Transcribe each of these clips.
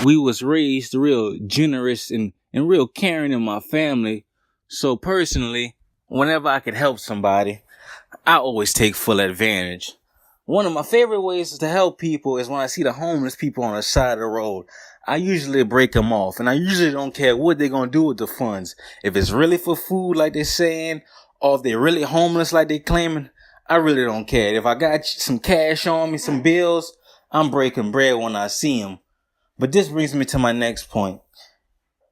we was raised real generous and real caring in my family. So personally, whenever I could help somebody, I always take full advantage. One of my favorite ways to help people is when I see the homeless people on the side of the road. I usually break them off, and I usually don't care what they're going to do with the funds. If it's really for food like they're saying, or if they're really homeless like they're claiming, I really don't care. If I got some cash on me, some bills, I'm breaking bread when I see them. But this brings me to my next point.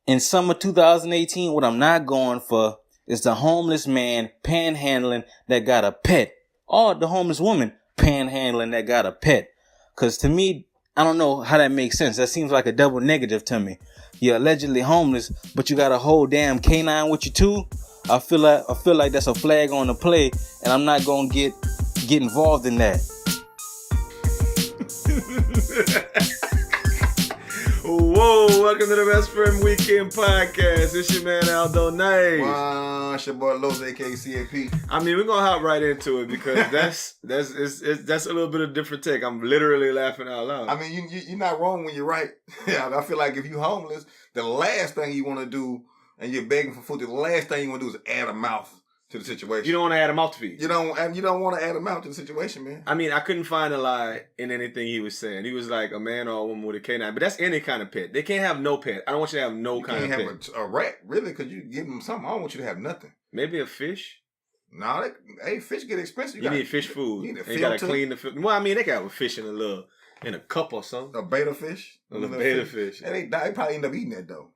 In summer 2018, what I'm not going for is the homeless man panhandling that got a pet, or the homeless woman panhandling that got a pet. Because to me, I don't know how that makes sense. That seems like a double negative to me. You're allegedly homeless, but you got a whole damn canine with you too. I feel like that's a flag on the play, and I'm not gonna get involved in that. Whoa, welcome to the Best Friend Weekend Podcast. It's your man Aldo NICE. Wow, it's your boy Los, a.k.a. C.A.P. I mean, we're gonna hop right into it because that's a little bit of a different take. I'm literally laughing out loud. I mean, you're not wrong when you're right. Yeah, I feel like if you're homeless, the last thing you want to do, and you're begging for food, the last thing you want to do is add a mouth to the situation. You don't want to add a mouth to feed. You don't want to add a mouth to the situation, man. I mean, I couldn't find a lie in anything he was saying. He was like a man or a woman with a canine, but that's any kind of pet. They can't have no pet. I don't want you to have no kind of pet. You can't have a rat, really, because you give them something. I don't want you to have nothing. Maybe a fish. No, fish get expensive. You need fish food. You need you gotta clean the fish. Well, I mean, they got a fish in a cup or something. A beta fish. A beta fish. And they probably end up eating that though.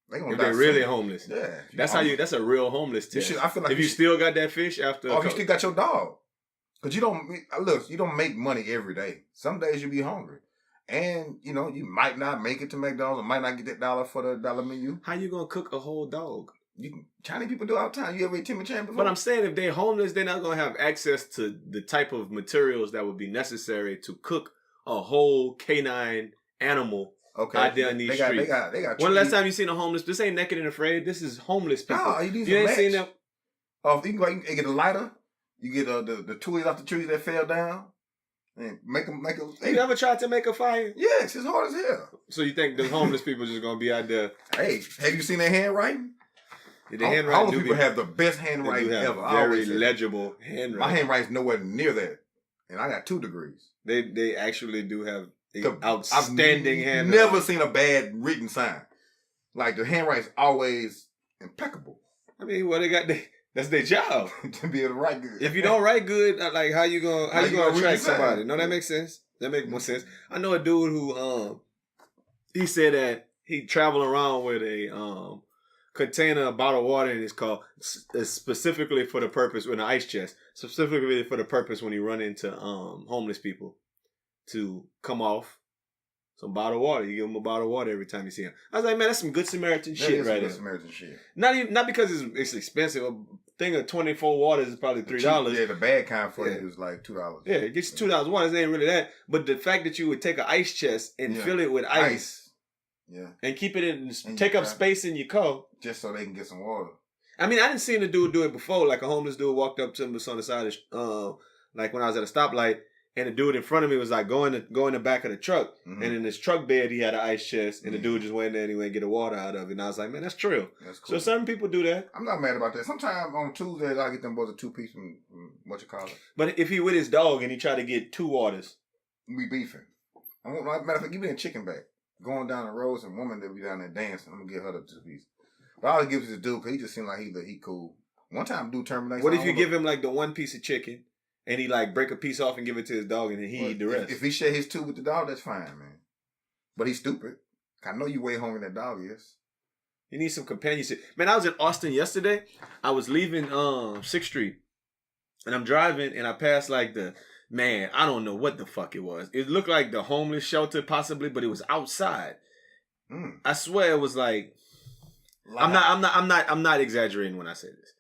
If they're really homeless. Yeah. That's a real homeless test. I feel like if you still got that fish after. Or if you still got your dog. Because you don't make money every day. Some days you be hungry. And, you might not make it to McDonald's or might not get that dollar for the dollar menu. How you going to cook a whole dog? Chinese people do it all the time. You ever eat Tim and Chan before? But I'm saying if they're homeless, they're not going to have access to the type of materials that would be necessary to cook a whole canine animal. Okay. Out there in these streets. They got. When last time you seen a homeless? This ain't Naked and Afraid. This is homeless people. No, you ain't seen them. Oh, you can get a lighter. You get the twigs off the trees that fell down, and make them. You ever tried to make a fire? Yes, it's hard as hell. So you think the homeless people just gonna be out there? Hey, have you seen their handwriting? The handwriting. Homeless people have the best handwriting ever. Very legible handwriting. My handwriting's nowhere near that, and I got 2 degrees. They actually do have. Outstanding handwriting. Never seen a bad written sign. Like the handwriting's always impeccable. I mean, well, that's their job to be able to write good. If you don't write good, like how you gonna attract somebody? No, that makes sense. That makes more sense. I know a dude who he said that he traveled around with a container of bottled water in his car, specifically for the purpose with an ice chest, specifically for the purpose when he run into homeless people. To come off some bottled water. You give them a bottle of water every time you see them. I was like, man, that's some good Samaritan shit right there. Samaritan shit. Not because it's expensive. A thing of 24 waters is probably $3. Yeah, the bad kind for it is like $2. Yeah, it gets you $2 waters. It ain't really that. But the fact that you would take an ice chest and fill it with ice. Yeah. And keep it take up space in your car. Just so they can get some water. I mean, I didn't see a dude do it before. Like a homeless dude walked up to him on the side of like when I was at a stoplight. And the dude in front of me was like, go in the back of the truck. Mm-hmm. And in his truck bed, he had an ice chest. And the dude just went there and he went and get the water out of it. And I was like, man, that's true. That's cool. So some people do that. I'm not mad about that. Sometimes on Tuesdays, I get them boys a 2-piece from what you call it. But if he with his dog and he tried to get 2 waters. We beefing. Matter of fact, give me a chicken back. Going down the road, some woman that be down there dancing. I'm going to get her the 2-piece. But all I give is the dude because he just seemed like he cool. One time, dude terminates. What if you give him like the 1 piece of chicken? And he like break a piece off and give it to his dog and then he eat the rest. If he share his 2 with the dog, that's fine, man. But he's stupid. I know you way hungry that dog is. You need some companionship. Man, I was in Austin yesterday. I was leaving 6th Street. And I'm driving and I passed like I don't know what the fuck it was. It looked like the homeless shelter possibly, but it was outside. I swear it was like I'm not exaggerating when I say this.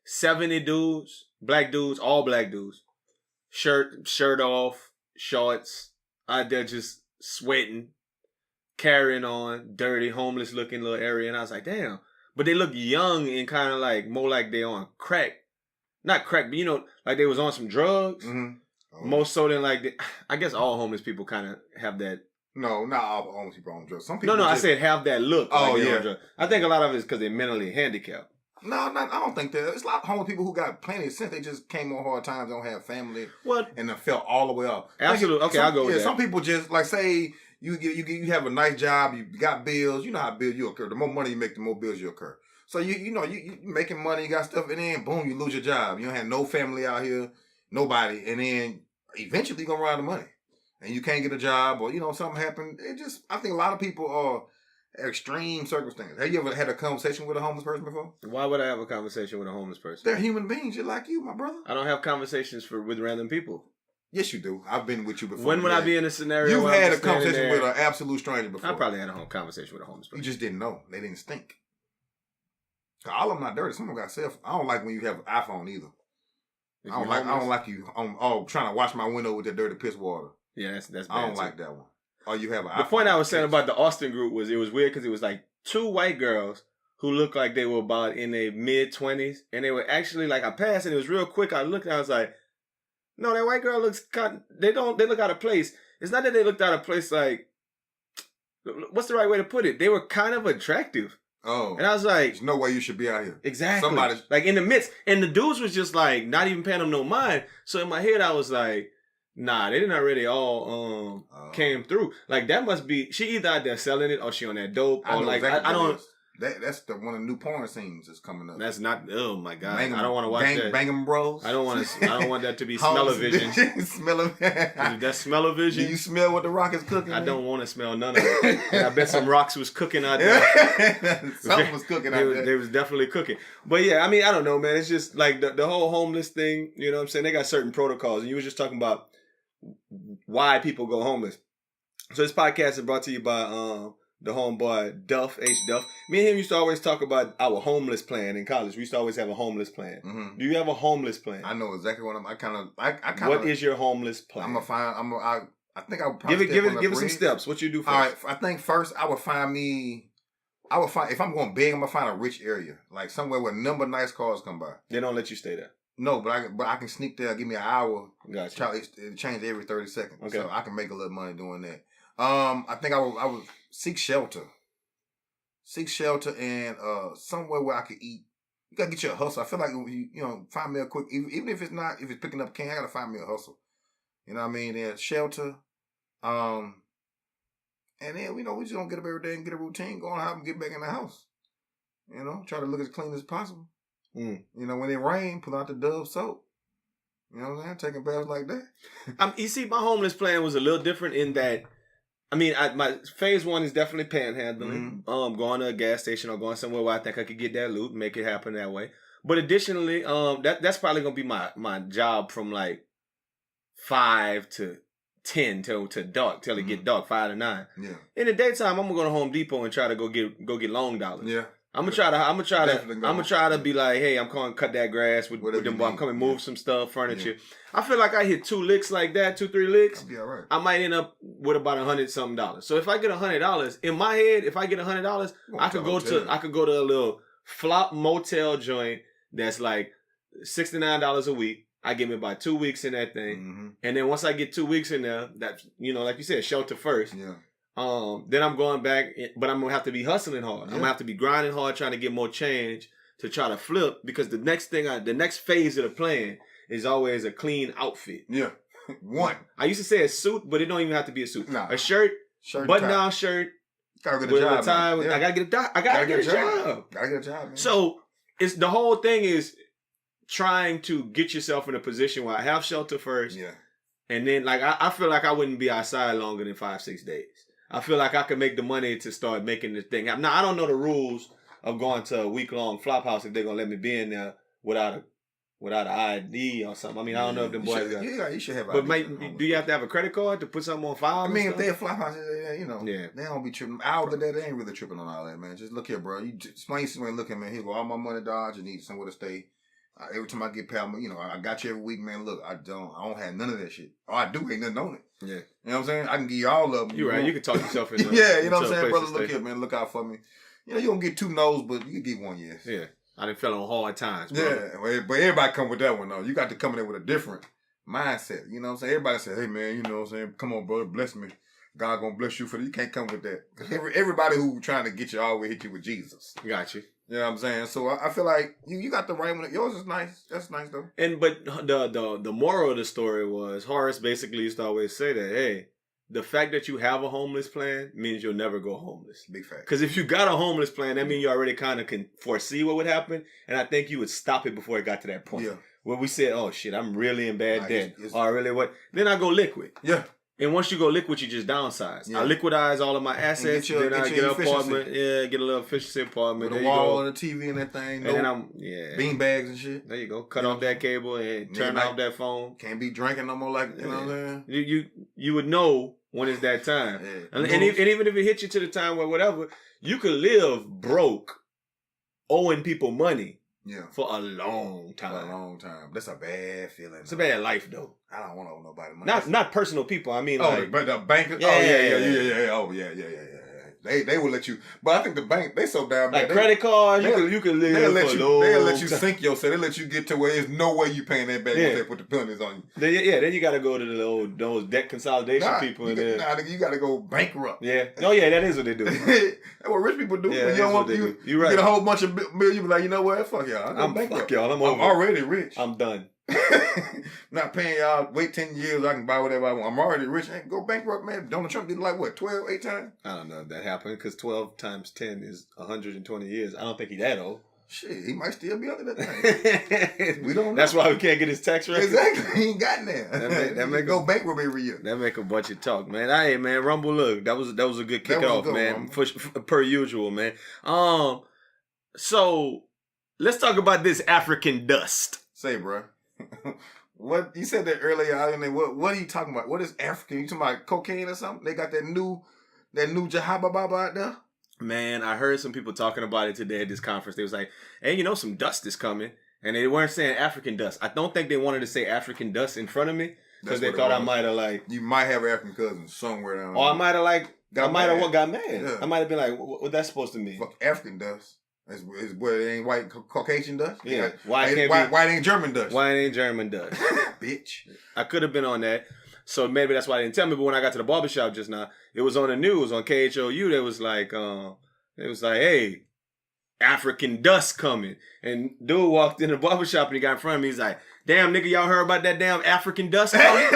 70 dudes, black dudes, all black dudes. Shirt off, shorts, out there just sweating, carrying on, dirty, homeless looking little area. And I was like, damn. But they look young and kind of like more like they on crack. Not crack, but like they was on some drugs. Mm-hmm. More so than like, I guess all homeless people kind of have that No, not all homeless people on drugs. Some people. No, I said have that look. Oh, like they're yeah. on drugs. I think a lot of it is because they're mentally handicapped. No, I don't think that. It's a lot of homeless people who got plenty of sense. They just came on hard times, don't have family, and then fell all the way up. Absolutely. Okay, I'll go with that. Some people just, like, say you have a nice job, you got bills. You know how bills you occur. The more money you make, the more bills you occur. So you making money, you got stuff, and then boom, you lose your job. You don't have no family out here, nobody, and then eventually you're gonna run out of money, and you can't get a job, or something happened. I think a lot of people are extreme circumstances. Have you ever had a conversation with a homeless person before? Why would I have a conversation with a homeless person? They're human beings, just like you, my brother. I don't have conversations with random people. Yes, you do. I've been with you before. When would I be in a scenario? You've had a conversation with an absolute stranger before. I probably had a conversation with a homeless person. You just didn't know. They didn't stink. All of them not dirty. Some of them got cell phone. I don't like when you have an iPhone either. I don't like you trying to wash my window with that dirty piss water. Yeah, that's bad. I don't like that one. Or you have an iPhone. The point I was saying about the Austin group was it was weird because it was like two white girls who looked like they were about in their mid-20s, and they were actually like, I passed and it was real quick. I looked and I was like, no, that white girl looks they look out of place. It's not that they looked out of place, like, what's the right way to put it? They were kind of attractive. Oh. And I was like, there's no way you should be out here. Exactly. Somebody, like, in the midst. And the dudes was just like not even paying them no mind. So in my head I was like, nah, they didn't already all came through. Like, that must be, she either out there selling it or she on that dope. Or like, I don't. That's one of the new porn scenes that's coming up. That's not. Oh my god! I don't want to watch that. Bang'em Bros. I don't want that to be smell-o-vision. Smell-o-vision. That smell-o-vision. Do you smell what the rock is cooking? I don't want to smell none of it. And I bet some rocks was cooking out there. Something was cooking out there. They was definitely cooking. But yeah, I mean, I don't know, man. It's just like the whole homeless thing. You know what I'm saying? They got certain protocols, and you were just talking about why people go homeless. So this podcast is brought to you by the homeboy Duff, H. Duff. Me and him used to always talk about our homeless plan in college. We used to always have a homeless plan. Mm-hmm. Do you have a homeless plan? I know exactly what What is your homeless plan? I think I would probably give us some steps. What you do first? All right, I think first I would find if I'm going big, I'm gonna find a rich area, like somewhere where number of nice cars come by. They don't let you stay there. No, but I can sneak there. Give me an hour. Gotcha. It change every 30 seconds. Okay. So I can make a little money doing that. I think I would seek shelter. And somewhere where I could eat. You gotta get you a hustle. I feel like you find me a quick, even if it's picking up can, I gotta find me a hustle. You know what I mean? Then shelter. And then we just gonna get up every day and get a routine going out and get back in the house. Try to look as clean as possible. Mm. When it rains, pull out the Dove soap. You know what I'm saying? Taking baths like that. You see, my homeless plan was a little different in that. I mean, my phase one is definitely panhandling. Mm-hmm. Going to a gas station or going somewhere where I think I could get that loot and make it happen that way. But additionally, that's probably gonna be my job from like 5 to 10 till dark, till it get dark, 5 to 9. Yeah. In the daytime, I'm gonna go to Home Depot and try to go get long dollars. Yeah. I'm gonna try to be like, hey, I'm going to cut that grass with them boys. I'm coming move some stuff, furniture. Yeah. I feel like I hit 2 licks like that, 2-3 licks. I'll be all right. I might end up with about $100-something. So if I get $100, in my head, if I get $100, I could go to a little flop motel joint that's like $69 a week. I give me about 2 weeks in that thing. Mm-hmm. And then once I get 2 weeks in there, that's, like you said, shelter first. Yeah. Then I'm going back, but I'm gonna have to be hustling hard. Yeah. I'm gonna have to be grinding hard, trying to get more change to try to flip, because the next phase of the plan is always a clean outfit. Yeah, one. I used to say a suit, but it don't even have to be a suit. Nah. A shirt button down shirt. Gotta get a job. I gotta get a job. Gotta get a job. Man. So it's the whole thing is trying to get yourself in a position where I have shelter first. Yeah. And then, like, I feel like I wouldn't be outside longer than 5-6 days. I feel like I could make the money to start making this thing happen. Now, I don't know the rules of going to a week-long flop house if they're going to let me be in there without an ID or something. I mean, I don't know if them boys got... You should have ID. But do you have to have a credit card to put something on file? I mean, if they're flop house, they don't be tripping. Out of that, they ain't really tripping on all that, man. Just look here, bro. You explain to somebody, look at, man, here go all my money, dog. You need somewhere to stay. Every time I get paid, I got you every week, man. Look, I don't have none of that shit. All I do ain't nothing on it. Yeah. You know what I'm saying? I can give you all of them. You're right. You can talk yourself into yeah, you know what I'm saying? Brother, look here, man. Look out for me. You don't get 2 no's, but you can get 1 yes. Yeah. I done fell on hard times, bro. Yeah. But everybody come with that one, though. You got to come in there with a different mindset. You know what I'm saying? Everybody say, hey, man, you know what I'm saying? Come on, brother, bless me. God gonna bless you for that. You can't come with that. Everybody who trying to get you always hit you with Jesus. Got you. You know what I'm saying? So I feel like you got the right one. Yours is nice. That's nice though. But the moral of the story was Horace basically used to always say that, hey, the fact that you have a homeless plan means you'll never go homeless. Big fact. Because if you got a homeless plan, that means you already kind of can foresee what would happen, and I think you would stop it before it got to that point. Yeah. Where we said, oh shit, I'm really in bad debt. Or really what? Then I go liquid. Yeah. And once you go liquid, you just downsize. Yeah. I liquidize all of my assets. Then I get an apartment. Yeah, get a little efficiency apartment. With a wall and a TV and that thing. And then I'm bean bags and shit. There you go. Cut off that cable and turn off that phone. Can't be drinking no more. Like you know what I'm saying. You would know when it's that time. And even if it hits you to the time where whatever, you could live broke, owing people money. Yeah. For a long time. For a long time. That's a bad feeling. It's a bad life though. I don't want to owe nobody money. Not personal people. I mean but the bank. Yeah. Oh yeah. They will let you, but I think the bank they so down bad. Like credit cards, you can live. They'll let you sink yourself. They let you get to where there's no way you paying that back once they put the penalties on you. Then you got to go to those debt consolidation people. You got to go bankrupt. Yeah. Oh yeah, that is what they do. That's what rich people do. Yeah, you don't want you right. Get a whole bunch of bills. You be like, you know what? Fuck y'all. I'm bankrupt. Fuck y'all. I'm already rich. I'm done. Not paying y'all. Wait 10 years. I can buy whatever I want. I'm already rich. Ain't go bankrupt, man. Donald Trump did like what 12, 8 times. I don't know if that happened because 12 times 10 is 120 years. I don't think he that old. Shit, he might still be under that thing. We don't know. That's why we can't get his tax record. Exactly. He ain't gotten there. That make go bankrupt every year. That make a bunch of talk, man. Hey, man, Rumble, look, that was a good kickoff, man. Per usual, man. So let's talk about this African dust. Say, bro. What you said that earlier? I don't know what are you talking about? What is African? You talking about cocaine or something? They got that new Jahaba Baba out there. Man, I heard some people talking about it today at this conference. They was like, "Hey, some dust is coming," and they weren't saying African dust. I don't think they wanted to say African dust in front of me because they thought I might have you might have African cousins somewhere down there. Or I might have got mad. Yeah. I might have been like, "What that's supposed to mean?" Fuck African dust. It's where it ain't white Caucasian dust. Yeah. Why ain't German dust? Why ain't German dust? Bitch. I could have been on that. So maybe that's why they didn't tell me. But when I got to the barbershop just now, it was on the news on KHOU. They was like, hey, African dust coming. And dude walked in the barbershop and he got in front of me. He's like, damn, nigga, y'all heard about that damn African dust coming?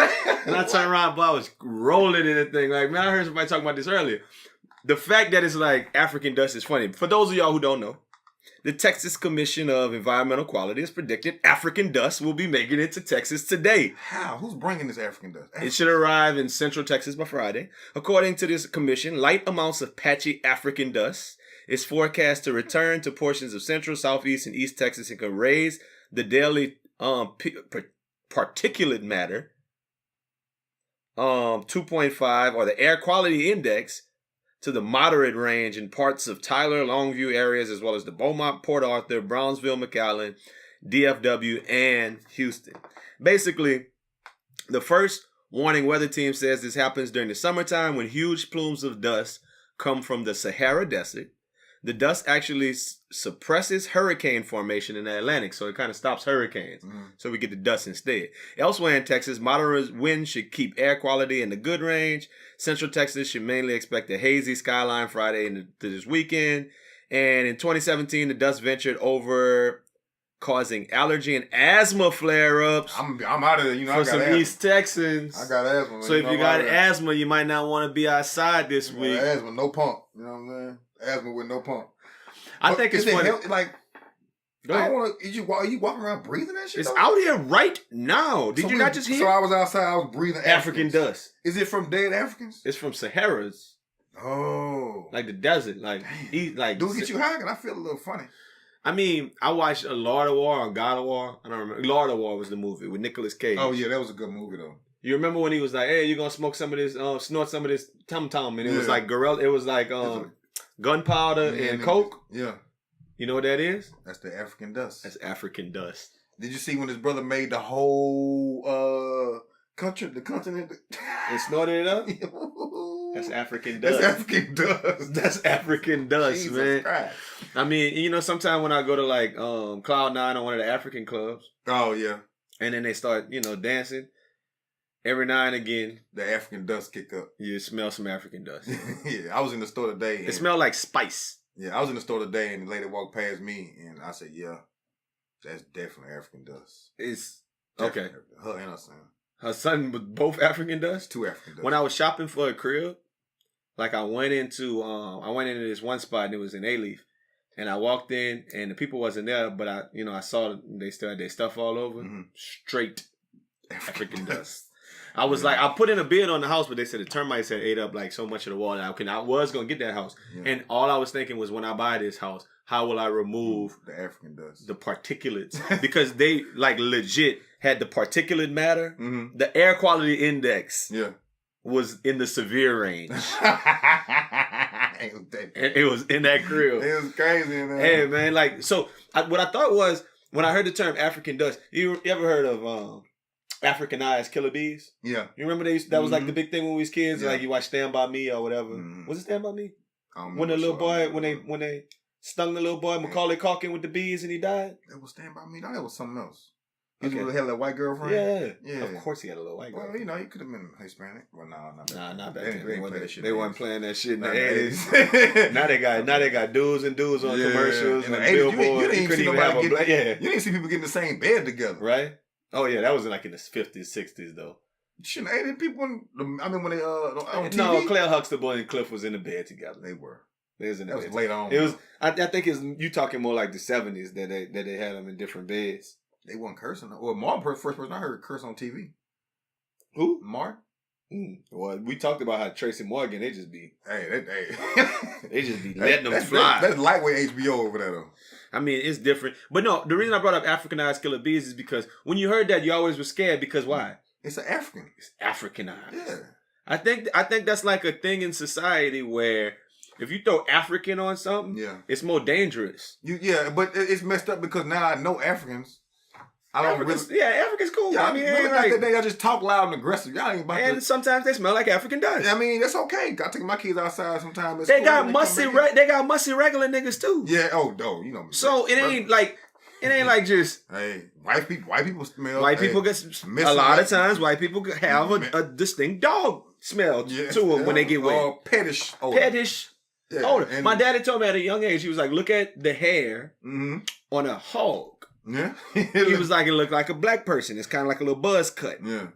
And I turned around, but I was rolling in the thing. Like, man, I heard somebody talking about this earlier. The fact that it's like African dust is funny. For those of y'all who don't know, the Texas Commission of Environmental Quality has predicted African dust will be making it to Texas today. How? Who's bringing this African dust? It should arrive in central Texas by Friday. According to this commission, light amounts of patchy African dust is forecast to return to portions of central, southeast, and east Texas and can raise the daily particulate matter 2.5 or the air quality index to the moderate range in parts of Tyler, Longview areas, as well as the Beaumont, Port Arthur, Brownsville, McAllen, DFW, and Houston. Basically, the first warning weather team says this happens during the summertime when huge plumes of dust come from the Sahara Desert. The dust actually suppresses hurricane formation in the Atlantic, so it kind of stops hurricanes. So we get the dust instead. Elsewhere in Texas, moderate winds should keep air quality in the good range. Central Texas should mainly expect a hazy skyline Friday into this weekend. And in 2017, the dust ventured over, causing allergy and asthma flare-ups. I'm out of there. For some asthma. East Texans. I got asthma. So if you got asthma, you might not want to be outside this week. Asthma, no pump. You know what I'm saying? Asthma with no pump. I think it's funny. I want to. Are you walking around breathing that shit? It's out here right now. Did you not just hear? So I was outside. I was breathing African dust. Is it from dead Africans? It's from Saharas. Oh, like the desert. Like do it get you high? And I feel a little funny. I mean, I watched a Lord of War or God of War. I don't remember. Lord of War was the movie with Nicolas Cage. Oh yeah, that was a good movie though. You remember when he was like, "Hey, you gonna smoke some of this? Snort some of this tum tum?" And it was like gorilla. It was like gunpowder and coke. Yeah. You know what that is? That's the African dust. That's African dust. Did you see when his brother made the whole the continent and snorted it up? That's African dust. That's African dust. That's African dust, Jesus man. Christ. I mean, sometimes when I go to like Cloud9 on one of the African clubs. Oh yeah. And then they start, dancing. every now and again, the African dust kick up. you smell some African dust. Yeah, I was in the store today. It smelled like spice. Yeah, I was in the store today, and the lady walked past me, and I said, "Yeah, that's definitely African dust." It's Definitely okay. Her and her son. Her son was both African dust. Two African dust. When I was shopping for a crib, like I went into this one spot and it was in A-Leaf, and I walked in and the people wasn't there, but I saw they still had their stuff all over. Mm-hmm. Straight African dust. I was like, I put in a bid on the house, but they said the termites had ate up like so much of the wall. I was gonna get that house, and all I was thinking was, when I buy this house, how will I remove the African dust, the particulates? Because they like legit had the particulate matter. Mm-hmm. The air quality index, was in the severe range. It it was in that crib. It was crazy, man. Hey, man, like, so what I thought was, when I heard the term African dust, you ever heard of Africanized killer bees? Yeah. You remember that was like the big thing when we was kids? Yeah. Like you watch Stand By Me or whatever. Mm-hmm. Was it Stand By Me? When the little boy, when they stung the little boy, Macaulay Culkin, with the bees and he died? That was Stand By Me. No, that was something else. He Okay. had a white girlfriend? Yeah. Of course he had a little white girl. Well, he could have been Hispanic. Well, not Not back then. then. They weren't playing that shit in the Not 80s. Now they got dudes and dudes on commercials and billboards. You couldn't even have a black. You didn't see people get in the same bed together. Right? Oh, yeah. That was like in the 50s, 60s, though. Shouldn't have people when they on TV? No, Claire Huxtable and Cliff was in the bed together. They were. They was in the that bed. was later on. It was. I think you talking more like the 70s that they had them in different beds. They weren't cursing. Well, Martin, first person I heard curse on TV. Who? Martin. Well, we talked about how Tracy Morgan, they just be they just be letting them fly. That's lightweight HBO over there, though. I mean, it's different. But no, the reason I brought up Africanized killer bees is because when you heard that, you always were scared. Because why? It's an African. It's Africanized. Yeah. I think that's like a thing in society where if you throw African on something, it's more dangerous. But it's messed up because now I know Africans. Africans cool. Yeah, I mean, y'all just talk loud and aggressive. Y'all ain't about and sometimes they smell like African dust. I mean, that's okay. I take my kids outside sometimes. They got musty regular niggas too. Yeah. You know. So it ain't like just. Hey, white people smell. White people get a lot of times. White people have a distinct dog smell to them when they get wet. Pettish. Yeah, odor. My daddy told me at a young age, he was like, look at the hair on a hog. Yeah. He was like, it looked like a black person. It's kind of like a little buzz cut. Yeah.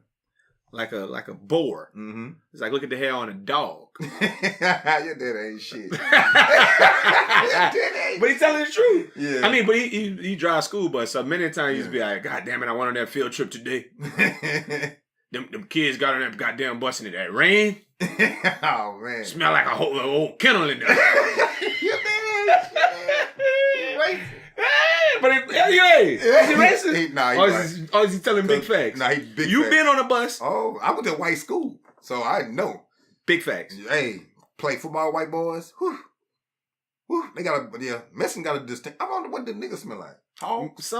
Like a boar. Mm-hmm. It's like, look at the hair on a dog. Your dad ain't shit. Your dad ain't. But he's telling the truth. Yeah. I mean, but he drives school bus, so many times he used to be like, God damn it, I went on that field trip today. them kids got on that goddamn bus in that rain. Oh, man. Smell like a whole old kennel in there. Your dad ain't shit. But is he racist? Or is he telling big facts? Nah, he big You facts. been on a bus. Oh, I went to white school, so I know. Big facts. Hey, play football, white boys. Whew. They got Messin got a distinct. I wonder what the niggas smell like. Hogs?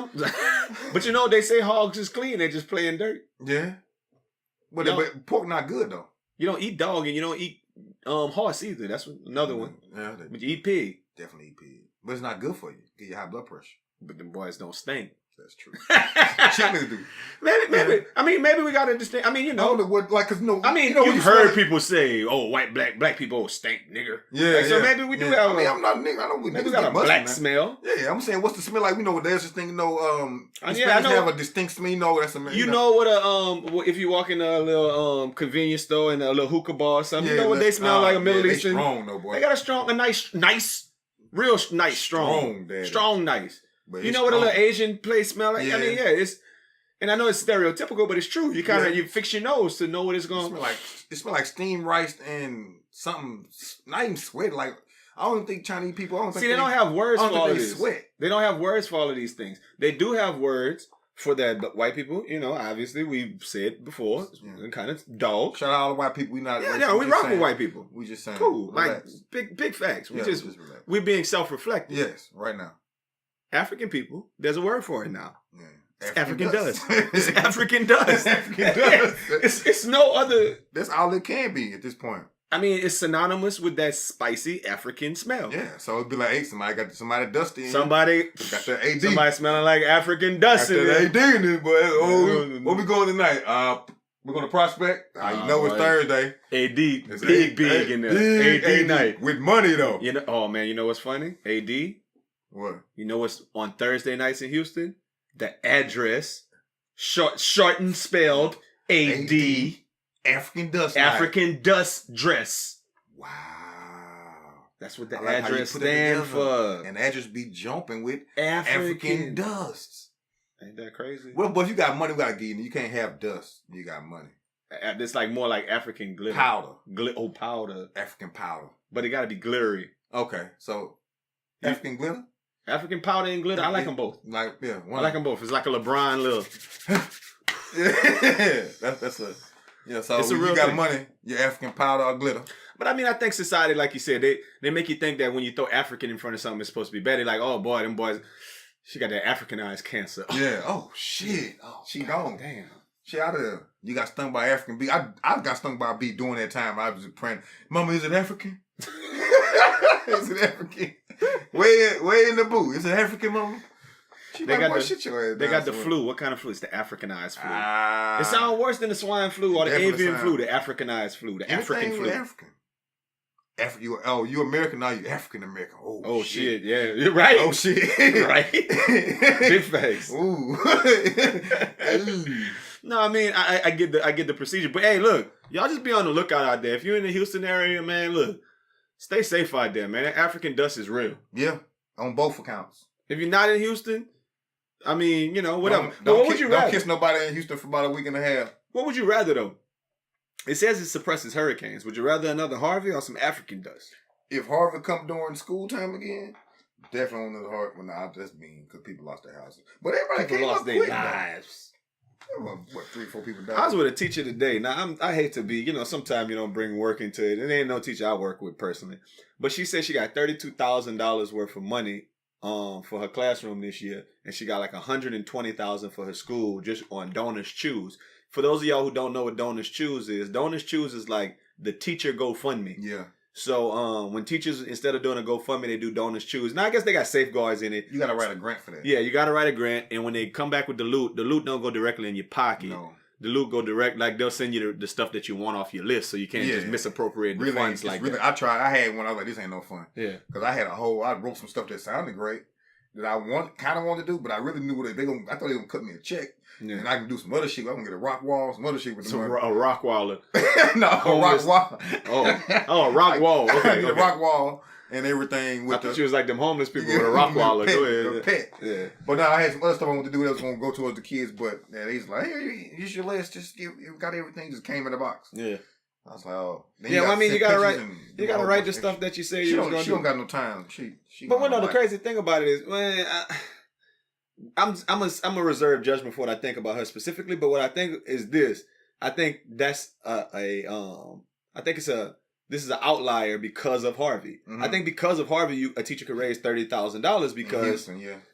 But they say hogs is clean. They just play in dirt. Yeah. But pork not good, though. You don't eat dog and you don't eat horse either. That's another one. Yeah, but you eat pig. Definitely eat pig. But it's not good for you. Get you high blood pressure. But them boys don't stink. That's true. Chickens do. Maybe. I mean, maybe we gotta understand. I mean, you know. I don't know what, like, cause no. I mean, you've heard people say, "Oh, black people stink, nigga." Yeah. Like, so maybe we do have. I mean, I'm not a nigga. I know we maybe got a black smell. Yeah, I'm saying, what's the smell like? We know there's this thing. I know. Have a distinct smell. You know that's a. You know what if you walk in a little convenience store and a little hookah bar or something, you know what they smell like? A Middle Eastern. They strong though, boy. They got a nice, real nice, strong, nice. But you know what a little Asian place smell like? Yeah. I mean, it's, and I know it's stereotypical, but it's true. You kind of you fix your nose to know what it's going to smell like. It smell like steamed rice and something, not even sweat. Like, I don't think Chinese people. They don't have words for all of this. Sweat. They don't have words for all of these things. They do have words for that, but white people, obviously we've said before, kind of dog. Shout out all the white people. We not. We rock with white people. We just saying cool. Relax. Like big facts. We're being self-reflective. Yes, right now. African people, there's a word for it now. Yeah. It's African dust. It's African dust. African dust. It's no other. That's all it can be at this point. I mean, it's synonymous with that spicy African smell. Yeah, so it'd be like, hey, somebody dusty in. Somebody got the AD. Somebody smelling like African dust in there. AD in this, boy. Oh, where we going tonight? We're going to Prospect. You know it's Thursday. AD, It's big in there. AD night. With money, though. You know, oh, man, you know what's funny? AD. What? You know what's on Thursday nights in Houston? The address, short and spelled, AD. African Dust African Dust Dress. Wow. That's what the address stands for. And the address be jumping with African Dusts. Ain't that crazy? Well, but if you got money, we got to give you. You can't have dust. You got money. It's like more like African glitter. Powder. Powder. African powder. But it got to be glittery. Okay, so African glitter? African powder and glitter. I like them both. I like them both. It's like a LeBron little. that's a. Yeah, so it's when a real you got thing. money, your African powder or glitter. But I mean, I think society, like you said, they make you think that when you throw African in front of something, it's supposed to be better. Like, oh boy, them boys, she got that Africanized cancer. Yeah. Oh shit. Oh, she gone. Damn. She out of there. You got stung by African bee. I got stung by a bee during that time. I was just praying, Mama, is it African? Is it African? Way in the boo. Is it African, Mama? They got the flu. What kind of flu? It's the Africanized flu. It sounds worse than the swine flu or the avian flu. The Africanized flu. The African flu. You American now? You African American? Oh shit! Yeah, you're right. Oh shit! Right. Big face. Ooh. No, I mean I get the procedure, but hey, look, y'all just be on the lookout out there. If you're in the Houston area, man, look, stay safe out there, man. That African dust is real. Yeah, on both accounts. If you're not in Houston, I mean, you know, whatever. Don't kiss nobody in Houston for about a week and a half. What would you rather, though? It says it suppresses hurricanes. Would you rather another Harvey or some African dust? If Harvey come during school time again, definitely on the Harvey. Well, nah, that's mean because people lost their houses. But everybody lost their lives. What, 3 or 4 people died? I was with a teacher today. Now, I hate to be, you know, sometimes you don't bring work into it. And there ain't no teacher I work with personally. But she said she got $32,000 worth of money for her classroom this year, and she got like $120,000 for her school just on Donors Choose. For those of y'all who don't know what Donors Choose is like the teacher GoFundMe. Yeah. So when teachers, instead of doing a GoFundMe, they do Donors Choose. Now I guess they got safeguards in it. You got to write a grant for that. Yeah, you got to write a grant, and when they come back with the loot don't go directly in your pocket. No. The loot go direct, like they'll send you the stuff that you want off your list, so you can't just misappropriate the funds like that. I tried. I had one. I was like, this ain't no fun. Yeah. Because I wrote some stuff that sounded great that I kind of wanted to do, but I really knew what I thought they were going to cut me a check. Yeah. And I can do some other shit. I'm going to get a rock wall, some other shit with the money. A rock waller. No, a rock wall. A rock wall. Okay. A rock wall and everything. With I thought you was like them homeless people with a rock waller. Go ahead. Pet. Yeah. But now I had some other stuff I wanted to do that was going to go towards the kids, but he's like, hey, here's your list. Just got everything. Just came in the box. Yeah. I was like, oh. Yeah, well, I mean, you gotta write the stuff that you say you was gonna do. She don't got no time. But the crazy thing about it is, man, I'm a reserved judgment for what I think about her specifically. But what I think is this: I think that's this is an outlier because of Harvey. Mm-hmm. I think because of Harvey, a teacher could raise $30,000 because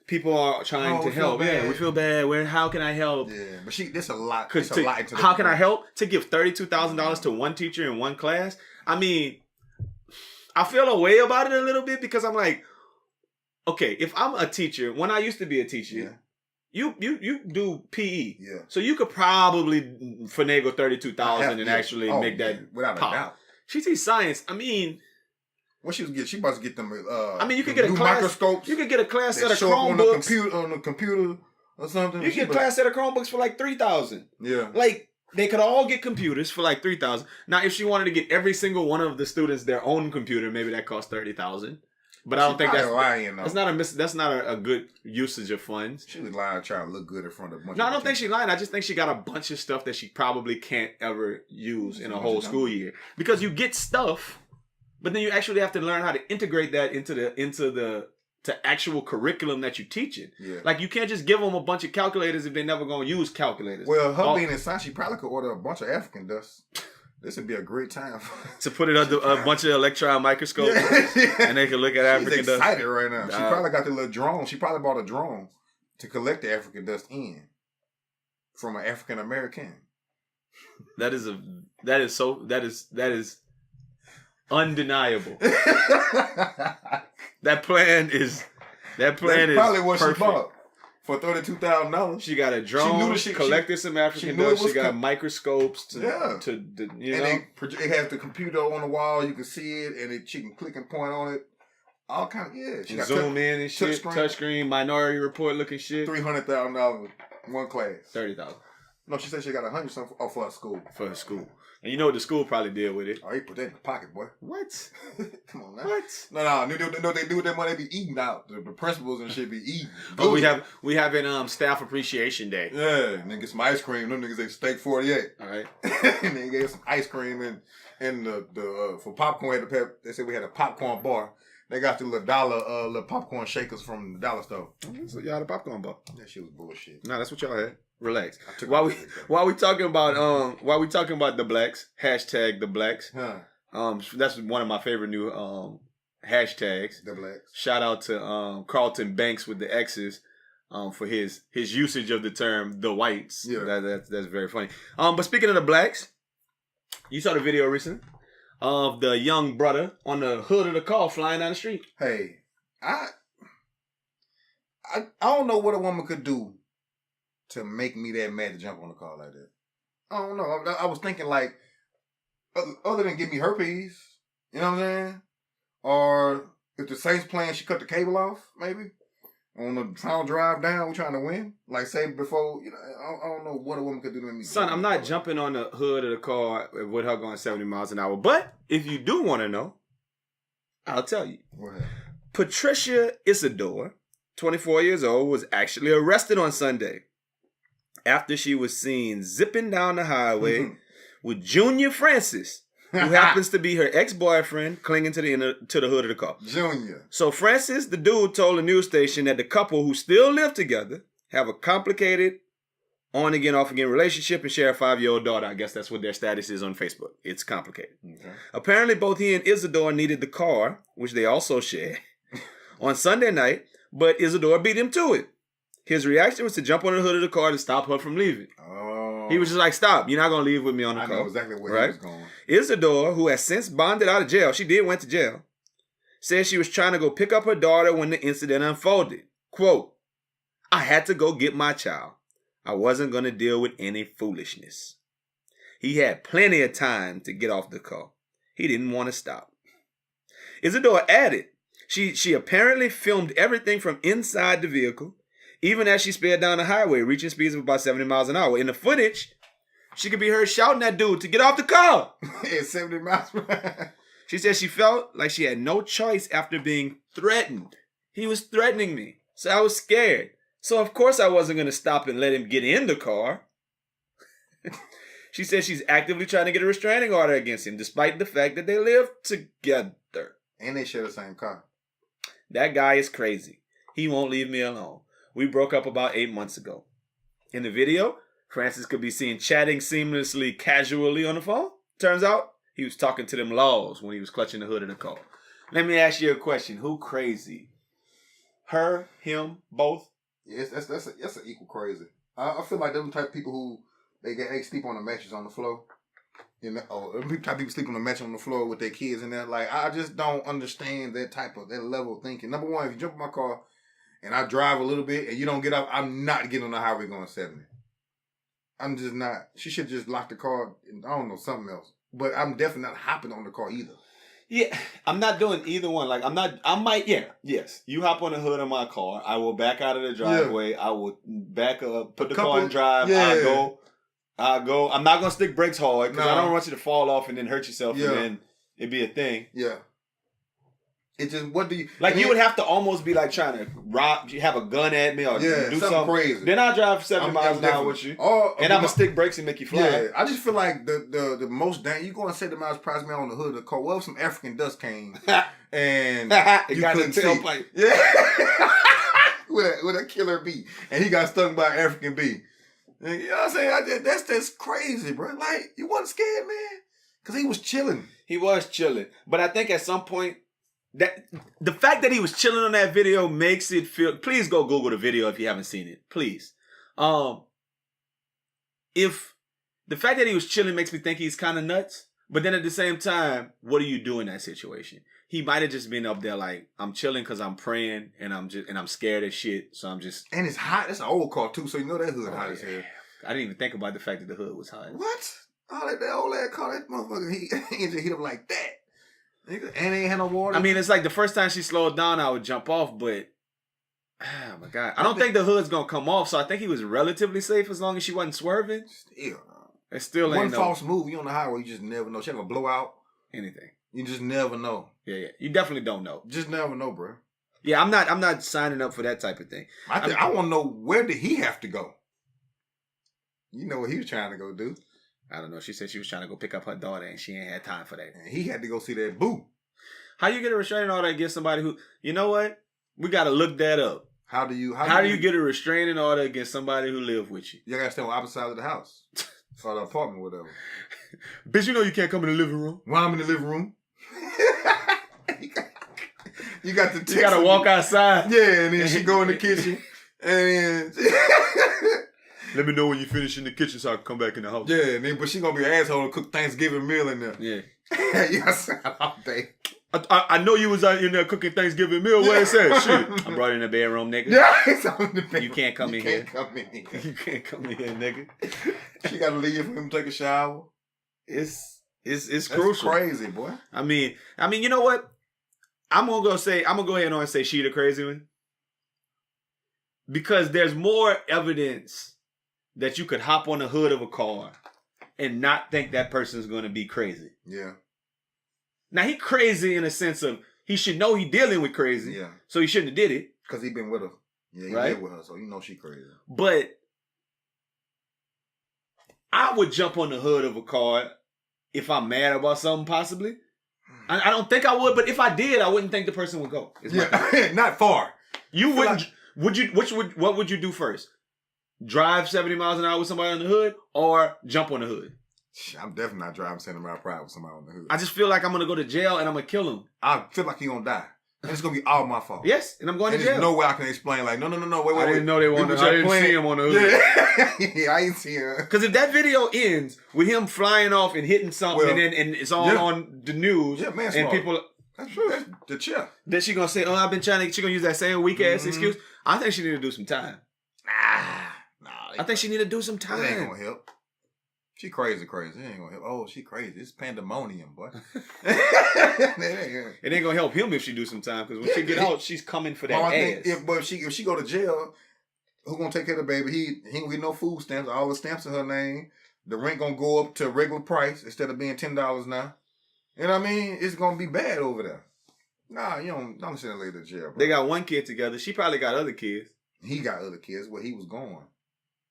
people are trying to help. Yeah, we feel bad. How can I help? Yeah, but there's a lot. How can I help? To give $32,000 to one teacher in one class? I mean, I feel a way about it a little bit because I'm like, okay, if I'm a teacher, when I used to be a teacher, you do PE, so you could probably finagle $32,000 and actually make that without pop. A doubt. She teaches science. I mean, what she was getting? She about to get them. I mean, you could get a class. Microscopes. You could get a class set of Chromebooks on the computer or something. You get a class set of Chromebooks for like $3,000. Yeah, like they could all get computers for like $3,000. Now, if she wanted to get every single one of the students their own computer, maybe that cost $30,000. But I don't think that's not a good usage of funds. She was lying, trying to look good in front of a bunch. No, I don't think she lied. I just think she got a bunch of stuff that she probably can't ever use in a whole school year because you get stuff, but then you actually have to learn how to integrate that into the actual curriculum that you're teaching. Yeah. Like you can't just give them a bunch of calculators if they're never going to use calculators. Well, her being in science, she probably could order a bunch of African dust. This would be a great time to put it under a bunch of electron microscopes, and they can look at African dust. She's excited right now. She probably got the little drone. She probably bought a drone to collect the African dust from an African American. That is undeniable. That plan is probably what perfect. She bought. for $32,000. She got a She drone. knew the shit. Collected some African dust. She got microscopes. You know. It has the computer on the wall. You can see it, and she can click and point on it. All kind of She got zoom in and shit. Touchscreen, Minority Report looking shit. $300,000 one class. 30,000. No, she said she got 100 something for her school. For her school. And you know what the school probably did with it? Oh, he put that in the pocket, boy. What? Come on, now. What? No. You know what they do with that money? They be eating out. The principals and shit be eating. Oh, we having staff appreciation day. Yeah, and then get some ice cream. Them niggas ate steak 48. All right. And then gave some ice cream and the for popcorn. They said we had a popcorn bar. They got the little popcorn shakers from the dollar store. So y'all had a popcorn bar. That shit was bullshit. No, that's what y'all had. Relax. While we talking about the blacks, hashtag the blacks. Huh. That's one of my favorite new hashtags. The blacks. Shout out to Carlton Banks with the X's for his usage of the term the whites. Yeah. That's very funny. But speaking of the blacks, you saw the video recently of the young brother on the hood of the car flying down the street. Hey, I don't know what a woman could do to make me that mad to jump on the car like that. I don't know. I was thinking like, other than give me herpes, you know what I'm saying? Or if the Saints playing, she cut the cable off, maybe. On the final drive down, we trying to win. Like, say before, I don't know what a woman could do to me. Son, I'm not jumping on the hood of the car with her going 70 miles an hour. But if you do want to know, I'll tell you. What? Patricia Isidore, 24 years old, was actually arrested on Sunday after she was seen zipping down the highway with Junior Francis, who happens to be her ex-boyfriend, clinging to the hood of the car. Junior. So Francis, the dude, told the news station that the couple, who still live together, have a complicated on-again, off-again relationship and share a 5-year-old daughter. I guess that's what their status is on Facebook. It's complicated. Okay. Apparently, both he and Isidore needed the car, which they also share, on Sunday night, but Isidore beat him to it. His reaction was to jump on the hood of the car to stop her from leaving. Oh. He was just like, stop, you're not going to leave with me on the car. I know exactly where he was going. Isidore, who has since bonded out of jail, she went to jail, said she was trying to go pick up her daughter when the incident unfolded. Quote, I had to go get my child. I wasn't going to deal with any foolishness. He had plenty of time to get off the car. He didn't want to stop. Isidore added, she apparently filmed everything from inside the vehicle, even as she sped down the highway, reaching speeds of about 70 miles an hour. In the footage, she could be heard shouting at dude to get off the car. At 70 miles per hour. She said she felt like she had no choice after being threatened. He was threatening me, so I was scared. So of course I wasn't going to stop and let him get in the car. She said she's actively trying to get a restraining order against him, despite the fact that they live together. And they share the same car. That guy is crazy. He won't leave me alone. We broke up about 8 months ago. In the video, Francis could be seen chatting seamlessly, casually on the phone. Turns out, he was talking to them laws when he was clutching the hood of the car. Let me ask you a question. Who crazy? Her, him, both? Yes, that's an equal crazy. I feel like them type of people who they sleep on the mattress on the floor. Them type of people sleep on the mattress on the floor with their kids in there. Like, I just don't understand that level of thinking. Number one, if you jump in my car and I drive a little bit and you don't get up, I'm not getting on the highway going 70. I'm just not. She should just lock the car. I don't know, something else. But I'm definitely not hopping on the car either. Yeah, I'm not doing either one. Like, yes. You hop on the hood of my car. I will back out of the driveway. Yeah. I will back up, put the car in drive. Yeah. I go. I'm not going to stick brakes hard because I don't want you to fall off and then hurt yourself and then it'd be a thing. Yeah. It just, what do you... Like, you would have to almost be like trying to rob, you have a gun at me or do something crazy. Then I'll drive 70 miles an hour with you. And I'm going to stick brakes and make you fly. Yeah, I just feel like the most you go and 70 miles per hour on the hood of the car. Well, if some African dust came and you couldn't see. Tailpipe. Yeah. with a killer bee. And he got stung by an African bee. And, you know what I'm saying? That's crazy, bro. Like, you wasn't scared, man? Because he was chilling. He was chilling. But I think at some point, that the fact that he was chilling on that video makes it feel. Please go Google the video if you haven't seen it. Please. If the fact that he was chilling makes me think he's kind of nuts, but then at the same time, what do you do in that situation? he might have just been up there like, I'm chilling because I'm praying and I'm scared as shit. So I'm just. And it's hot. It's an old car too, so you know that hood hot as hell. I didn't even think about the fact that the hood was hot. What? All that old ass car, that motherfucker, he engine heat up like that. Nigga, and they ain't had no water. I mean, it's like the first time she slowed down, I would jump off, but oh my God. I don't think the hood's gonna come off, so I think he was relatively safe as long as she wasn't swerving. Still. It still ain't one false move, you on the highway, you just never know. She gonna blow out. Anything. You just never know. Yeah. You definitely don't know. Just never know, bro. Yeah, I'm not signing up for that type of thing. I want to know, where did he have to go? You know what he was trying to go do. I don't know. She said she was trying to go pick up her daughter and she ain't had time for that. And he had to go see that boo. How you get a restraining order against somebody who, you know what? We got to look that up. How do you get a restraining order against somebody who live with you? You got to stay on opposite sides of the house. Or the apartment, whatever. Bitch, you know you can't come in the living room. While I'm in the living room. You got to You got to walk outside. Yeah, and then she go in the kitchen. And then... Let me know when you finish in the kitchen so I can come back in the house. Yeah, but she gonna be an asshole and cook Thanksgiving meal in there. Yeah. You outside all day. I know you was out in there cooking Thanksgiving meal. Where it said? Shit. I brought it in the bedroom, nigga. Yeah, it's on the bedroom. You can't come in here. Come in here. You can't come in here, nigga. She gotta leave for him to take a shower. It's That's crucial. Crazy, boy. I mean, you know what? I'm gonna go ahead and say she the crazy one. Because there's more evidence that you could hop on the hood of a car and not think that person's going to be crazy. Yeah. Now, he crazy in a sense of he should know he dealing with crazy. Yeah. So he shouldn't have did it. Because he been with her. Yeah, he right? lived with her, so you know she crazy. But I would jump on the hood of a car if I'm mad about something, possibly. I don't think I would, but if I did, I wouldn't think the person would go. Yeah, not far. You wouldn't. What would you do first? Drive 70 miles an hour with somebody on the hood or jump on the hood? I'm definitely not driving 70 miles per hour with somebody on the hood. I just feel like I'm going to go to jail and I'm going to kill him. I feel like he going to die. And it's going to be all my fault. Yes, and I'm going to jail. There's no way I can explain like, no, wait. I didn't know they wanted to. I didn't see him on the hood. Yeah, I ain't see him. Because if that video ends with him flying off and hitting something and it's on the news and people... That's true. That's the chill. Then she going to say, she going to use that same weak ass excuse. I think she need to do some time. I think she need to do some time. It ain't gonna help. She crazy. It ain't gonna help. Oh, she crazy. It's pandemonium, boy. It ain't gonna help him if she do some time because when she get out, she's coming for that ass. If she go to jail, who gonna take care of the baby? He ain't get no food stamps. All the stamps in her name. The rent gonna go up to a regular price instead of being $10 now. You know what I mean? It's gonna be bad over there. Nah, you don't send a lady to jail, bro. They got one kid together. She probably got other kids. He got other kids where he was going.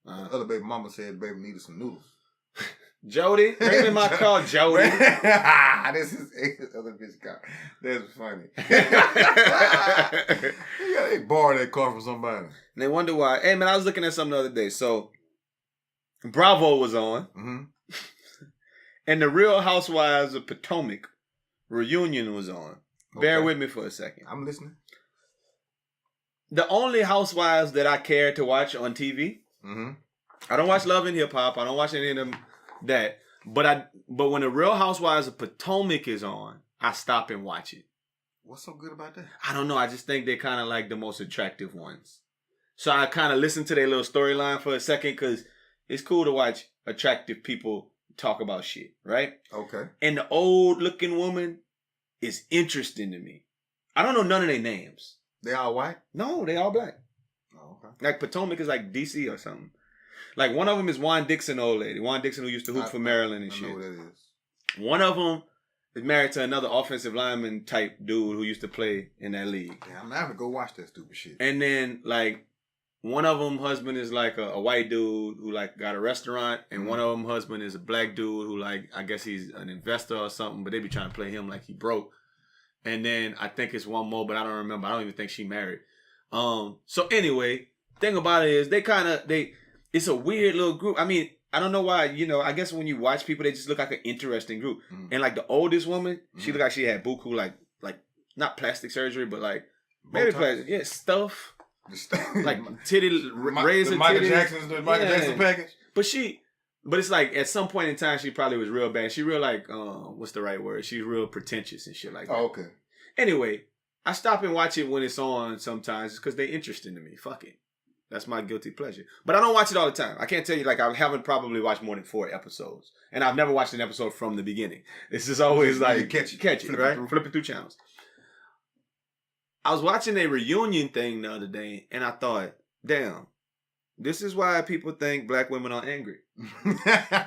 The other baby mama said baby needed some noodles. Jody? Bring me my car, Jody. This is other bitch car. That's funny. They borrowed that car from somebody. And they wonder why. Hey, man, I was looking at something the other day. So, Bravo was on. Mm-hmm. And the Real Housewives of Potomac reunion was on. Okay. Bear with me for a second. I'm listening. The only housewives that I care to watch on TV, I don't watch Love and Hip Hop. I don't watch any of them that. But when the Real Housewives of Potomac is on, I stop and watch it. What's so good about that? I don't know. I just think they're kind of like the most attractive ones. So I kind of listen to their little storyline for a second because it's cool to watch attractive people talk about shit, right? Okay. And the old looking woman is interesting to me. I don't know none of their names. They all white? No, they all black. Oh, okay. Like Potomac is like DC or something. Like one of them is Juan Dixon, old lady. Juan Dixon who used to hoop for Maryland and shit. I know who that is. One of them is married to another offensive lineman type dude who used to play in that league. Yeah, I'm not gonna go watch that stupid shit. And then like one of them husband is like a white dude who like got a restaurant, and one of them husband is a black dude who like I guess he's an investor or something, but they be trying to play him like he broke. And then I think it's one more, but I don't remember. I don't even think she married. So anyway, thing about it is it's a weird little group. I mean, I don't know why, I guess when you watch people, they just look like an interesting group. And like the oldest woman, she looked like she had buku, like not plastic surgery, but like maybe plastic. Yeah, stuff. Like titty, razor the Michael titties. Jackson's Michael Jackson package. But it's like at some point in time, she probably was real bad. She real like, what's the right word? She's real pretentious and shit like that. Oh, okay. Anyway, I stop and watch it when it's on sometimes because they're interesting to me. Fuck it. That's my guilty pleasure. But I don't watch it all the time. I can't tell you, like, I haven't probably watched more than 4 episodes. And I've never watched an episode from the beginning. This is always like, catch it, right? Flipping through channels. I was watching a reunion thing the other day, and I thought, damn, this is why people think black women are angry. Yes.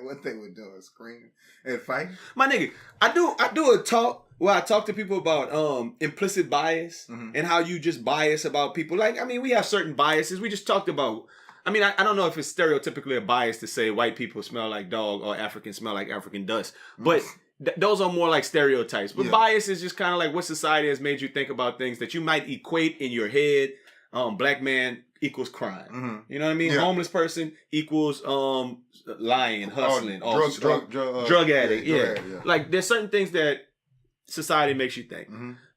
What they were doing, screaming and fighting. My nigga, I do a talk where I talk to people about implicit bias and how you just bias about people. Like, I mean, we have certain biases. We just talked about. I mean, I don't know if it's stereotypically a bias to say white people smell like dog or Africans smell like African dust, but those are more like stereotypes. But bias is just kind of like what society has made you think about things that you might equate in your head. Black man equals crime. You know what I mean? Homeless person equals lying, hustling, drug addict. Yeah. Like there's certain things that society makes you think.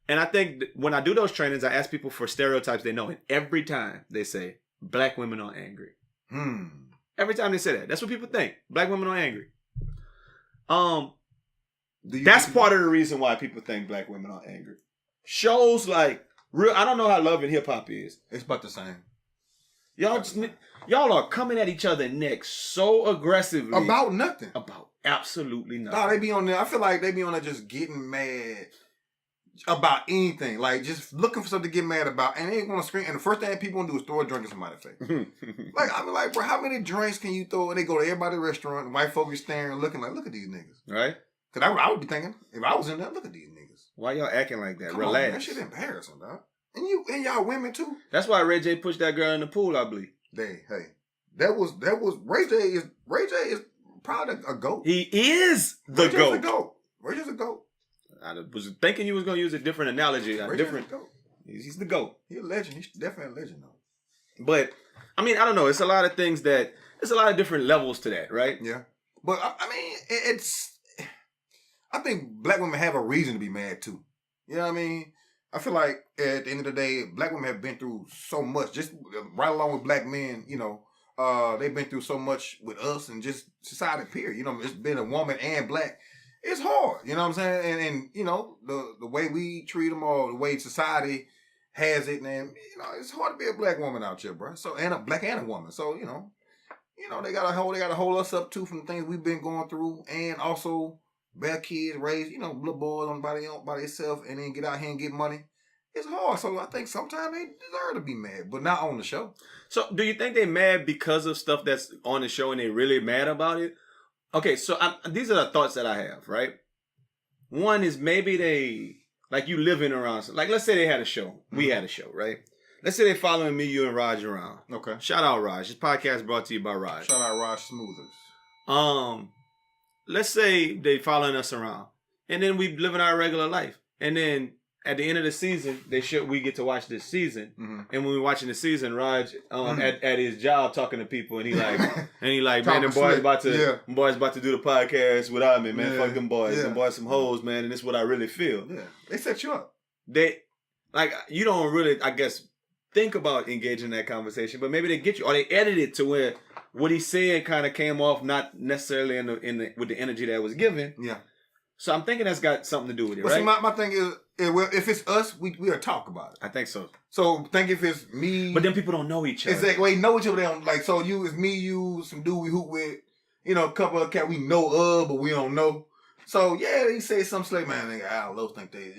And I think when I do those trainings, I ask people for stereotypes they know, and every time they say black women are angry. Every time they say that, that's what people think. Black women are angry. That's part of the reason why people think black women are angry. Shows like I don't know how Love and Hip Hop is. It's about the same. Y'all are coming at each other next so aggressively about nothing. About absolutely nothing. No, they be on there. I feel like they be on there just getting mad about anything, like just looking for something to get mad about, and they ain't gonna scream. And the first thing people gonna do is throw a drink in somebody's face. Like I mean, like, bro, how many drinks can you throw? And they go to everybody's restaurant, and white folks staring, looking like, look at these niggas, right? Because I would be thinking if I was in there, look at these niggas. Why y'all acting like that? Come Relax. on, that shit embarrassing, dog. And y'all women too. That's why Ray J pushed that girl in the pool, I believe. Hey, that was Ray J is probably a GOAT. He is the GOAT. Ray J's a GOAT. I was thinking you was gonna use a different analogy. He's the GOAT. He's a legend. He's definitely a legend, though. But I mean, I don't know. It's a lot of things that. It's a lot of different levels to that, right? Yeah. But I mean, I think black women have a reason to be mad too. You know what I mean? I feel like at the end of the day, black women have been through so much, just right along with black men, you know, they've been through so much with us and just society, period. You know, it's been a woman and black. It's hard, you know what I'm saying? And you know, the way we treat them or the way society has it, and you know, it's hard to be a black woman out here, bro. So, and a black and a woman. So, you know, they gotta hold us up too from the things we've been going through, and also bear kids, raise, you know, little boys by themselves, and then get out here and get money. It's hard. So I think sometimes they deserve to be mad, but not on the show. So do you think they mad because of stuff that's on the show and they really mad about it? Okay, so these are the thoughts that I have, right? One is maybe they, like you living around, like let's say they had a show. We had a show, right? Let's say they're following me, you, and Raj around. Okay. Shout out Raj. This podcast is brought to you by Raj. Shout out Raj Smoothers. Let's say they following us around, and then we living our regular life, and then at the end of the season, we get to watch this season, and when we're watching the season, Raj at his job talking to people, and he like, man, them boys about to do the podcast without me, man. Fuck them boys, them boys some hoes, man, and this is what I really feel. Yeah, they set you up. They like you don't really, I guess, think about engaging in that conversation, but maybe they get you, or they edit it to where what he said kind of came off not necessarily with the energy that was given. Yeah. So I'm thinking that's got something to do with it, right? See, my thing is, if it's us, we'll talk about it. I think so. So think if it's me, but then people don't know each other. Exactly. They know each other. They don't, like, so it's me, you, some dude we hoop with, you know, a couple of cats we know of, but we don't know. So yeah, they say something slick, man. Nigga, Aldo think they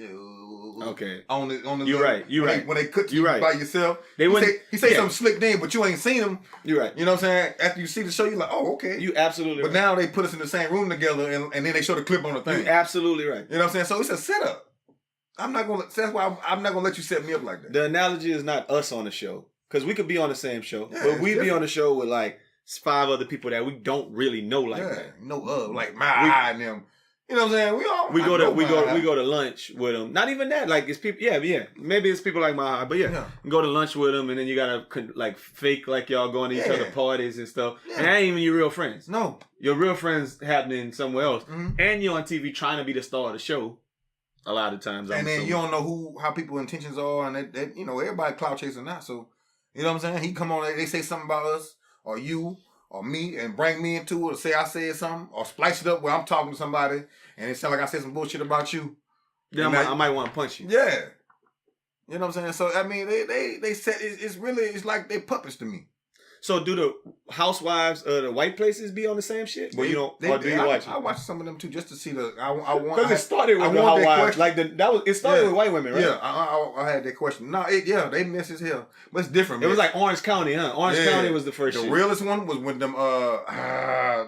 okay on the. You're right. You're right. When they cook you by yourself, he say something slick then, but you ain't seen them. You're right. You know what I'm saying? After you see the show, you're like, oh, okay. You absolutely. But now they put us in the same room together, and then they show the clip on the thing. You absolutely right. You know what I'm saying? So it's a setup. I'm not gonna. That's why I'm not gonna let you set me up like that. The analogy is not us on the show, because we could be on the same show, but we'd be on the show with like 5 other people that we don't really know like that. No like my eye and them. You know what I'm saying? We go to lunch with them. Not even that. Like it's people. Yeah. Maybe it's people like my eye, but yeah. You go to lunch with them, and then you gotta like fake like y'all going to each other parties and stuff. Yeah. And that ain't even your real friends. No, your real friends happening somewhere else, and you're on TV trying to be the star of the show. A lot of times, and then you don't know how people's intentions are, and that you know everybody clout chasing now. So you know what I'm saying? He come on, they say something about us or you. or me and bring me into it or say I said something or splice it up where I'm talking to somebody and it sound like I said some bullshit about you. Then I might want to punch you. Yeah. You know what I'm saying? So, I mean, they said it's like they puppets to me. So do the housewives of the white places be on the same shit? Or you don't? Or do you watch it? I watch some of them too, just to see the. Because it started with the housewives. Like it started with white women, right? Yeah, I had that question. No, they miss as hell, but it's different. It was like Orange County, huh? Orange County was the first. The shit. realest one was when them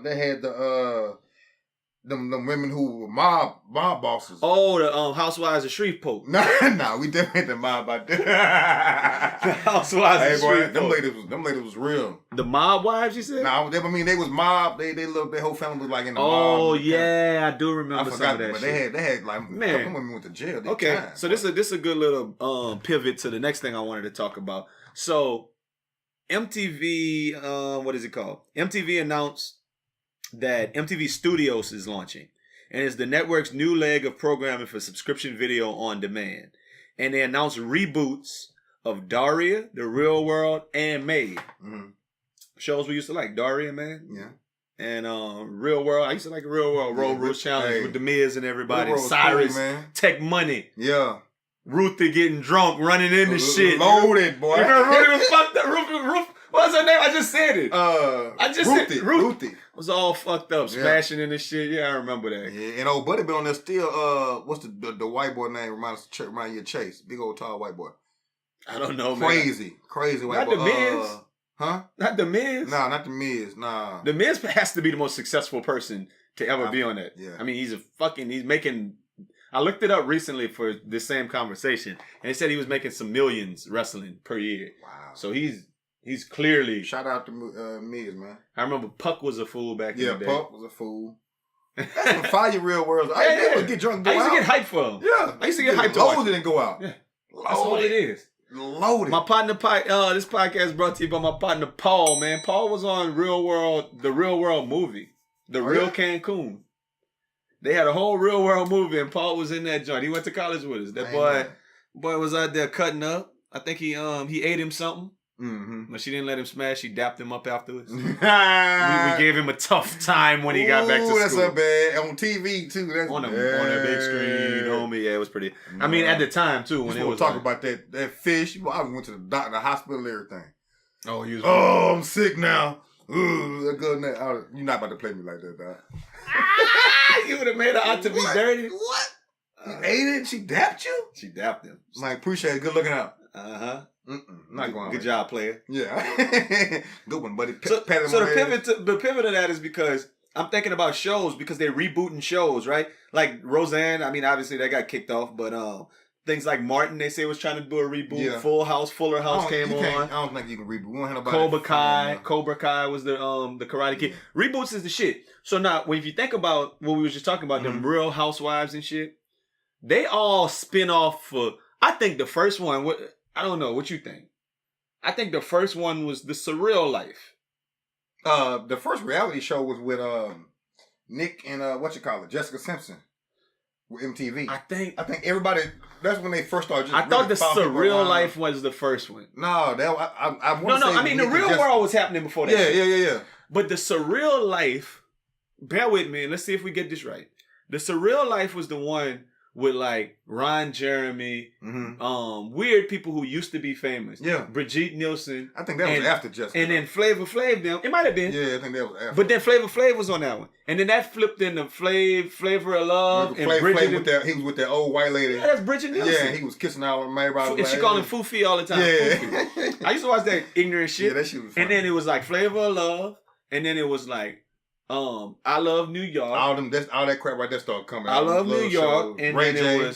they had the them women who were mob bosses. Oh, the housewives of Shreveport. Nah, we definitely had the mob out there. The housewives of Shreveport. Them ladies was real. The mob wives, you said? Nah, they was mob. Their whole family was like in the mob. Oh yeah, I do remember some of that. But shit. they had like a couple women went to jail. Okay, so this is a good little pivot to the next thing I wanted to talk about. So MTV, what is it called? MTV announced that MTV Studios is launching, and it's the network's new leg of programming for subscription video on demand. And they announced reboots of Daria, The Real World, and Made. Mm-hmm. Shows we used to like, Daria, man. Yeah. And Real World, I used to like Real World, Road Rules Challenge with the Miz and everybody. Cyrus, cool, man. Tech Money. Yeah. Ruthie getting drunk, running into shit. Loaded, boy. You remember Ruthie was fucked up? Ruth, what's her name? I just said it. Ruthie. Ruthie was all fucked up, smashing into shit. Yeah, I remember that. Yeah, and old buddy been on there still. What's the white boy name? Remind you of Chase. Big old tall white boy. I don't know, crazy white boy. Not the Miz. Huh? Not the Miz. Nah, not the Miz. Nah. The Miz has to be the most successful person to ever be on that. Yeah. I mean, he's making. I looked it up recently for this same conversation, and they said he was making some millions wrestling per year. Wow. So he's clearly. Shout out to Miz, man. I remember Puck was a fool back in the day. Yeah, Puck was a fool. That's the fire real world. I used to get drunk. I used to get hyped for him. Yeah, I used to get hyped. Loaded didn't go out. Yeah, that's what it is. Loaded. My partner, this podcast is brought to you by my partner Paul. Man, Paul was on the Real World movie, Real Cancun. They had a whole Real World movie, and Paul was in that joint. He went to college with us. That boy was out there cutting up. I think he ate him something. Mm-hmm. But she didn't let him smash. She dapped him up afterwards. we gave him a tough time when he got back to school. That's so bad. On TV too. That's on a big screen, homie. Yeah, it was pretty. I mean, at the time too, when it was talk about that fish. I went to the doctor, the hospital, and everything. Oh, I'm sick now. Ooh, you're not about to play me like that, dog. You would have made her out to be dirty. What? You ate it? She dapped you? She dapped him. Like, appreciate it. Good looking out. Not going. Good job, player. Yeah. Good one, buddy. So the pivot of that is because I'm thinking about shows because they're rebooting shows, right? Like Roseanne. I mean, obviously that got kicked off, but things like Martin, they say was trying to do a reboot. Yeah. Full House came on. I don't think you can reboot. We don't have nobody. Cobra Kai was the Karate Kid. Yeah. Reboots is the shit. So now, if you think about what we were just talking about, them Real Housewives and shit, they all spin off for. I think the first one. I don't know what you think. I think the first one was The Surreal Life. The first reality show was with Nick and Jessica Simpson with MTV. I think everybody. That's when they first started. I thought The Surreal Life was the first one. No, I want to say. I mean, The Real World was happening before that. Yeah. But The Surreal Life, bear with me and let's see if we get this right. The Surreal Life was the one with like Ron Jeremy, weird people who used to be famous. Yeah. Brigitte Nielsen. I think that was after Jessica. And then Flavor Flav them. It might have been. Yeah, I think that was after. But then Flavor Flav was on that one. And then that flipped into Flavor of Love. And Bridget. He was with that old white lady. Yeah, that's Bridget Nielsen. Yeah, he was kissing all of everybody. And she called him Foofy all the time. Yeah. Foofy. I used to watch that ignorant shit. Yeah, that shit was funny. And then it was like Flavor of Love. And then it was like I Love New York. All that crap right there started coming out. I Love New York. And then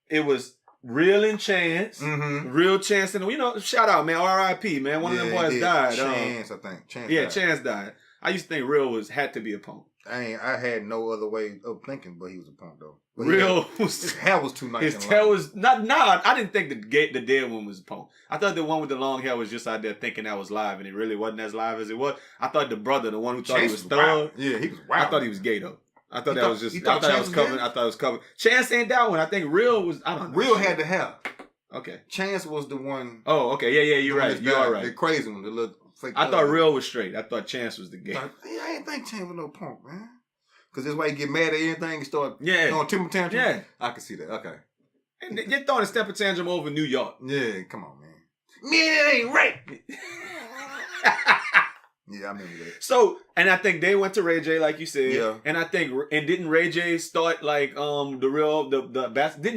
it was Real and Chance. Real Chance. And, shout out, man. R.I.P., man. One of them boys died. Chance, I think. Chance died. I used to think Real had to be a punk. I had no other way of thinking, but he was a punk, though. But his hair was too nice. His hair was not. Nah, I didn't think the dead one was a punk. I thought the one with the long hair was just out there thinking that was live, and it really wasn't as live as it was. I thought the brother, the one who thought he was thug. Yeah, he was wild. I thought he was gay though. I thought that was just. I thought it was covered. I thought it was covered. Chance ain't that one. I think Real was. I don't know. Real had the hair. Okay. Chance was the one. Oh, okay. Yeah. You're right. You are right. The crazy one, the little fake. I thought Real was straight. I thought Chance was the gay. I ain't think Chance was no punk, man. Because that's why you get mad at anything and start throwing temper tantrum. Yeah. I can see that. Okay. And you're throwing a temper tantrum over New York. Yeah, come on, man. It ain't right. Yeah, I remember that. So, and I think they went to Ray J, like you said. Yeah. And I think, and didn't Ray J start like didn't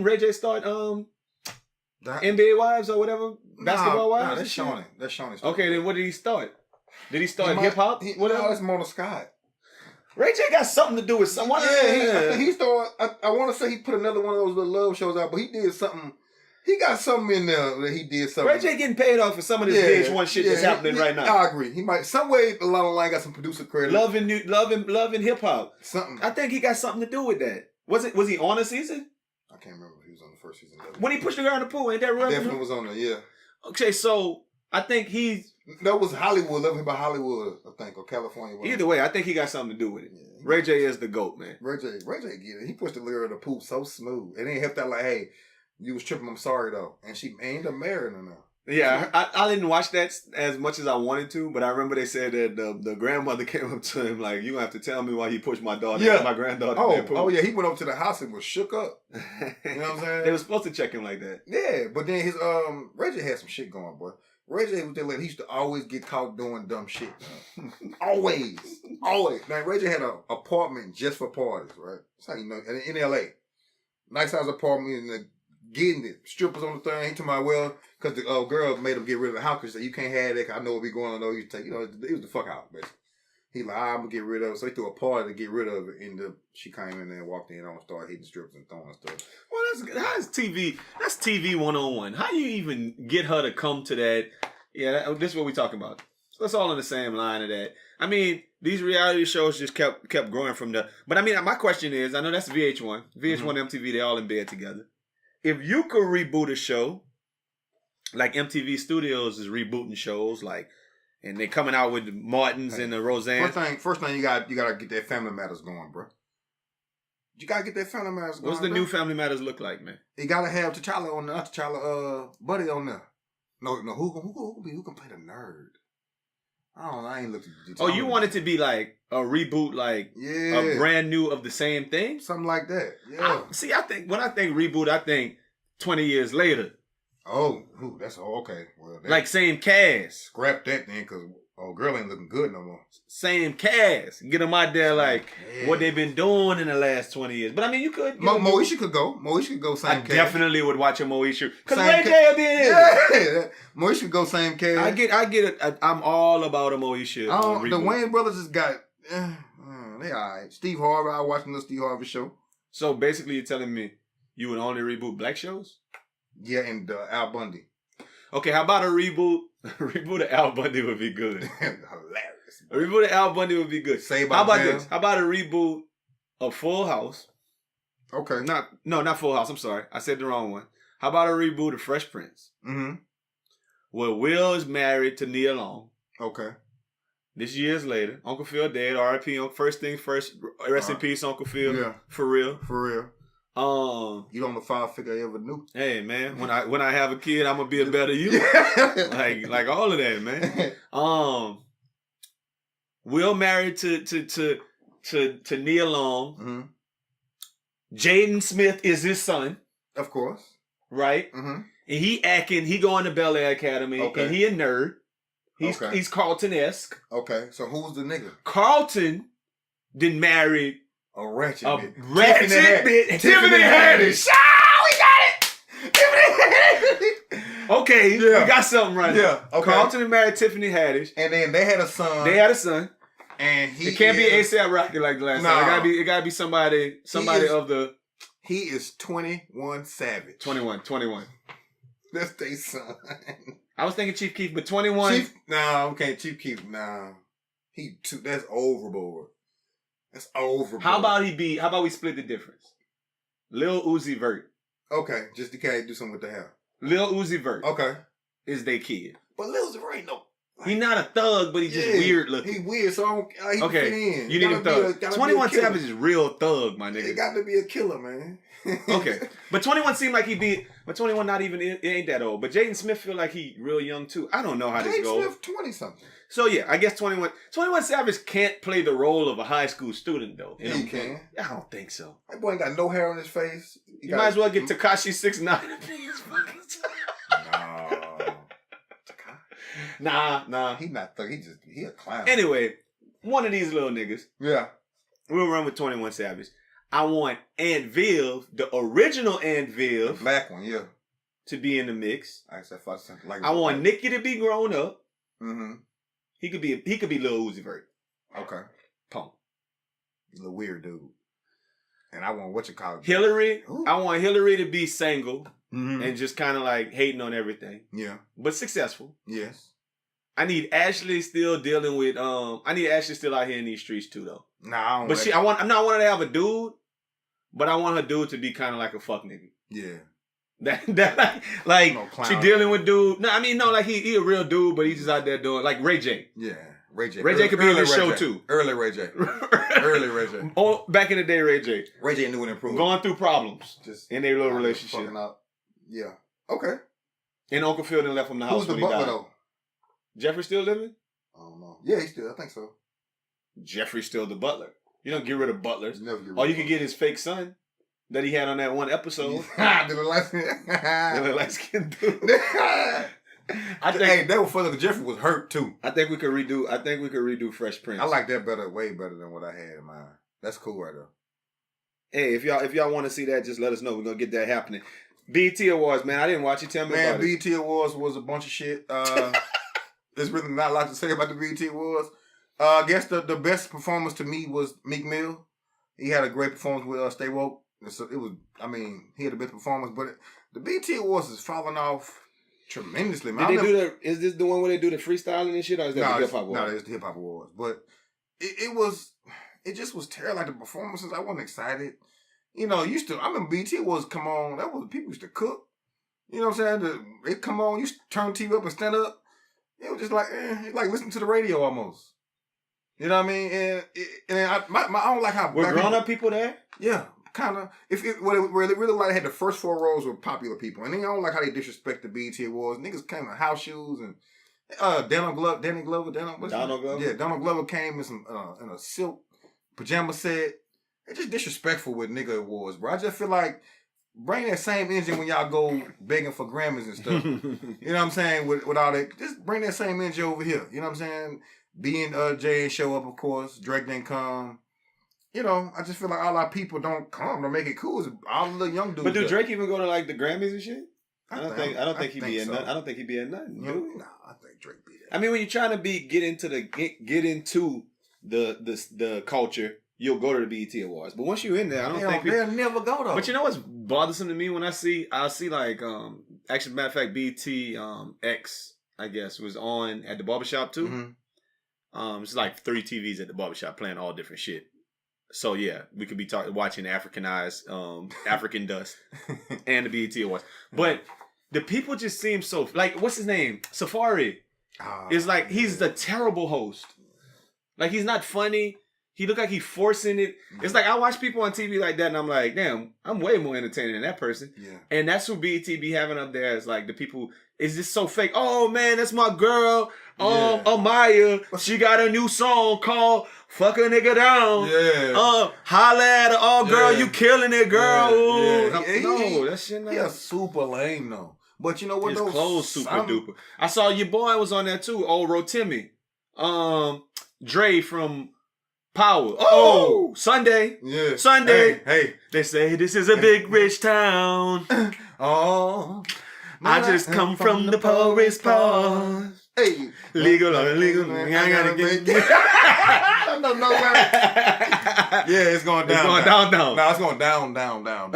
Ray J start NBA Wives or whatever? Basketball Wives? Nah, that's Shawnee. That's Shawnee's. Okay, then what did he start? Did he start hip hop? Whatever. No, that's Mona Scott. Ray J got something to do with someone. Yeah, he started. I want to say he put another one of those little love shows out, but he did something. He got something in there that he did something. Ray J getting paid off for some of this VH1 shit that's happening right now. I agree. He might some way along the line got some producer credit. Love and hip hop. Something. I think he got something to do with that. Was he on a season? I can't remember if he was on the first season. When he pushed the girl in the pool, ain't that right? Definitely was on there. Yeah. Okay, so I think that was Hollywood. Love Him by Hollywood, I think, or California. Either way, I think he got something to do with it. Yeah, Ray J is the GOAT, man. Ray J get it. He pushed the girl in the pool so smooth. It ain't helped out like, hey, you was tripping. I'm sorry though, and she ended up marrying her now. Yeah, I didn't watch that as much as I wanted to, but I remember they said that the grandmother came up to him like, "You gonna have to tell me why he pushed my daughter, my granddaughter." Oh yeah, he went up to the house and was shook up. You know what I'm saying? They were supposed to check him like that. Yeah, but then his Ray J had some shit going, boy. Ray J was there, he used to always get caught doing dumb shit. always. Now Ray J had an apartment just for parties, right? That's how you know. In LA, nice house apartment and getting it. Strippers on the thing. He told me, well, because the girl made him get rid of the house because you can't have that. I know what be going on. I know you take. It was the fuck out, basically. He like, I'm gonna get rid of it. So he threw a party to get rid of it. And she came in there and walked in and started hitting strippers and throwing stuff. Well, that's TV. That's TV 101. How you even get her to come to that? Yeah, this is what we talking about. So that's all in the same line of that. I mean, these reality shows just kept growing from the. But I mean, my question is, I know that's VH1, MTV. They all in bed together. If you could reboot a show, like MTV Studios is rebooting shows, like, and they coming out with the Martins and the Roseanne. First thing you gotta get that Family Matters going, bro. You gotta get that Family Matters going. What's the new Family Matters look like, man? You gotta have T'Challa on there, T'Challa Buddy on there. No, who can play the nerd? I ain't looked at the you want it to be like a reboot, like a brand new of the same thing? Something like that. Yeah. When I think reboot, I think 20 years later. Oh, that's okay. Well, like same cast. Scrap that then, because girl ain't looking good no more. Same cast. Get them out there like what they've been doing in the last 20 years. But I mean, you could. Moesha could go. Moesha could go same cast. I definitely would watch a Moesha. Because Ray J will be in it. Yeah. Moesha could go same cast. I get it. I'm all about a Moesha. The Wayne brothers just got. They alright. Steve Harvey. I watched the Steve Harvey show. So basically, you're telling me you would only reboot black shows? Yeah, and Al Bundy. Okay, how about a reboot? Reboot of Al Bundy would be good. Hilarious. A reboot of Al Bundy would be good. How about this? How about a reboot of Full House? Okay. Not Full House. I'm sorry. I said the wrong one. How about a reboot of Fresh Prince? Mm-hmm. Where Will is married to Nia Long. Okay. This years later. Uncle Phil dead. R.I.P. First thing first. Rest in peace, Uncle Phil. Yeah. For real. You don't know 5 figure I ever knew. Hey man, when I have a kid, I'm gonna be a better you. like all of that, man. Will married to Nia Long. Mm-hmm. Jaden Smith is his son. Of course. Right? Mm-hmm. And he going to Bel-Air Academy. Okay. And he a nerd. He's Carlton-esque. Okay. So who's the nigga? Carlton didn't marry a wretched bitch. Tiffany Haddish. We got it. Tiffany Haddish. Okay, we got something right. Yeah. Okay. Carlton married Tiffany Haddish. And then they had a son. And it can't be A$AP Rocky like the last time. It gotta be somebody of the. He is 21 Savage. 21. That's their son. I was thinking Chief Keef, but 21. Chief Keef, that's overboard. That's overboard. How about we split the difference? Lil Uzi Vert. Okay, just to do something with the hair. Lil Uzi Vert. Okay. Is they kid. But Lil Uzi Vert ain't no He not a thug, but he just weird looking. He weird, so he can fit in. You need him thug. 21 Savage is real thug, my nigga. It got to be a killer, man. Okay, but 21 seemed like he be, but 21 not even, it ain't that old. But Jaden Smith feel like he real young too. I don't know how this goes. Smith 20 something. So yeah, I guess 21 Savage can't play the role of a high school student though. Yeah, he can. I don't think so. That boy ain't got no hair on his face. You might as well get Tekashi 6ix9ine. No. Nah. He not thug. He a clown. Anyway, one of these little niggas. Yeah. We'll run with 21 Savage. I want Aunt Viv, the original Aunt Viv, the black one, yeah, to be in the mix. I want Nikki to be grown up. Mm-hmm. He could be Lil Uzi Vert. Okay. Punk. He's a weird dude. And I want Hillary. Ooh. I want Hillary to be single and just kind of like hating on everything. Yeah. But successful. Yes. I need Ashley still dealing with I need Ashley still out here in these streets too though. Nah, I'm not wanting to have a dude, but I want her dude to be kind of like a fuck nigga. Yeah. That like she dealing with dude. No, I mean no, like he a real dude, but he's just out there doing like Ray J. Yeah. Ray J. Ray J could be in this show too. Early Ray J. Early Ray J. Oh, back in the day, Ray J. Ray J knew and improved. Going through problems just in their little relationship. Yeah. Okay. And Uncle Phil didn't left him the house when he died. Though? Jeffrey still living? I don't know. Yeah, he still. I think so. Jeffrey's still the butler. You don't get rid of butlers. Or you can get his fake son that he had on that one episode. The light skin dude. Hey, that was funny because Jeffrey was hurt too. I think we could redo Fresh Prince. I like that way better than what I had in mind. That's cool right there. Hey, if y'all want to see that, just let us know. We're gonna get that happening. BET Awards, man. I didn't watch it. Tell me about it. BET Awards was a bunch of shit. There's really not a lot to say about the BET Awards. I guess the best performance to me was Meek Mill. He had a great performance with Stay Woke. So it was, he had the best performance, but the BET Awards is falling off tremendously, man. Is this the one where they do the freestyling and shit, or is that the hip hop awards? No, it's the hip hop awards. But it just was terrible. Like the performances, I wasn't excited. You know, I remember BET Awards come on, that was people used to cook. You know what I'm saying? They come on, you turn TV up and stand up. It was just like, like listening to the radio almost. You know what I mean? And I don't like how were grown up people there? Yeah, kind of. What it really like had the first 4 rows were popular people, and then I don't like how they disrespect the BET Awards. Niggas came in house shoes and Donald Glover. Yeah, Donald Glover came in some in a silk pajama set. It's just disrespectful with nigga awards, bro. I just feel like bring that same energy when y'all go begging for Grammys and stuff. You know what I'm saying? With all that, just bring that same energy over here. You know what I'm saying? Being Jay show up, of course. Drake didn't come. You know, I just feel like all our people don't come to make it cool. It's all the young dudes. But do Drake even go to like the Grammys and shit? I don't think he'd be in nothing. I don't think he'd be in nothing. No, I think Drake be there. I mean, when you're trying to get into the culture, you'll go to the BET Awards. But once you're in there, I don't think they'll never go though. But you know what's bothersome to me when I'll see like actually matter of fact BET X I guess was on at the barbershop too. Mm-hmm. It's like 3 TVs at the barbershop playing all different shit. So yeah, we could be watching Africanized African Dust and the BET Awards. But the people just seem so like what's his name? Safari. Is like he's the terrible host. Like he's not funny. He look like he's forcing it. It's like I watch people on TV like that and I'm like, damn, I'm way more entertaining than that person. Yeah. And that's what BET be having up there is like the people is just so fake. Oh man, that's my girl. Amaya. She got a new song called Fuck a Nigga Down. Yeah. Holla at her. Oh girl, you killing it, girl. Yeah. No, that shit not. He super lame though. But you know what? His clothes super duper. I saw your boy was on there too. Old Rotimi. Dre from Power. Oh, Sunday. Yeah. Sunday. Hey. They say this is a big rich town. Oh. I just come from the poorest part. Hey. Legal or illegal. I gotta get No, yeah, it's going down. It's going down. No, it's going down.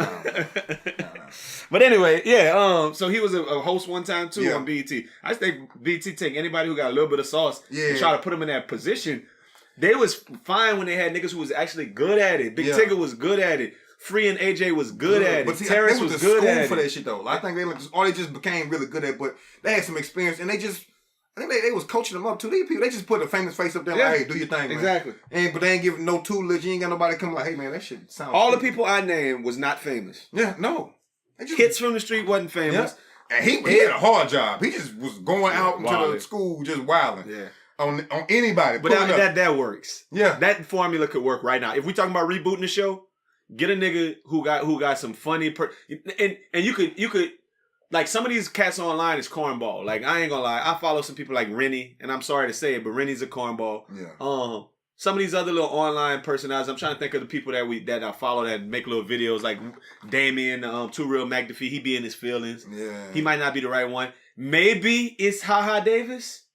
But anyway, yeah. So he was a host one time too on BET. I just think BET take anybody who got a little bit of sauce and try to put them in that position. They was fine when they had niggas who was actually good at it. Big Tigger was good at it. Free and AJ was good at it. But Terrence was good at it. For that shit though. I think they just became really good at it, but they had some experience and they just I think they was coaching them up too. These people, they just put a famous face up there like, hey, do your thing, man. Exactly. But they ain't giving no tutelage. You ain't got nobody come like, hey, man, that shit sounds All stupid. the people I named was not famous. Yeah, no. Hits from the Street wasn't famous. Yeah. And he had a hard job. He just was going out into the school just wilding. Yeah. On anybody. But that works. Yeah. That formula could work right now. If we talking about rebooting the show, get a nigga who got some funny and you could like some of these cats online is cornball. Like I ain't gonna lie, I follow some people like Rennie, and I'm sorry to say it, but Rennie's a cornball. Yeah. Some of these other little online personalities, I'm trying to think of the people that I follow that make little videos like Damien, Too Real McDuffie. He be in his feelings. Yeah. He might not be the right one. Maybe it's Haha Davis.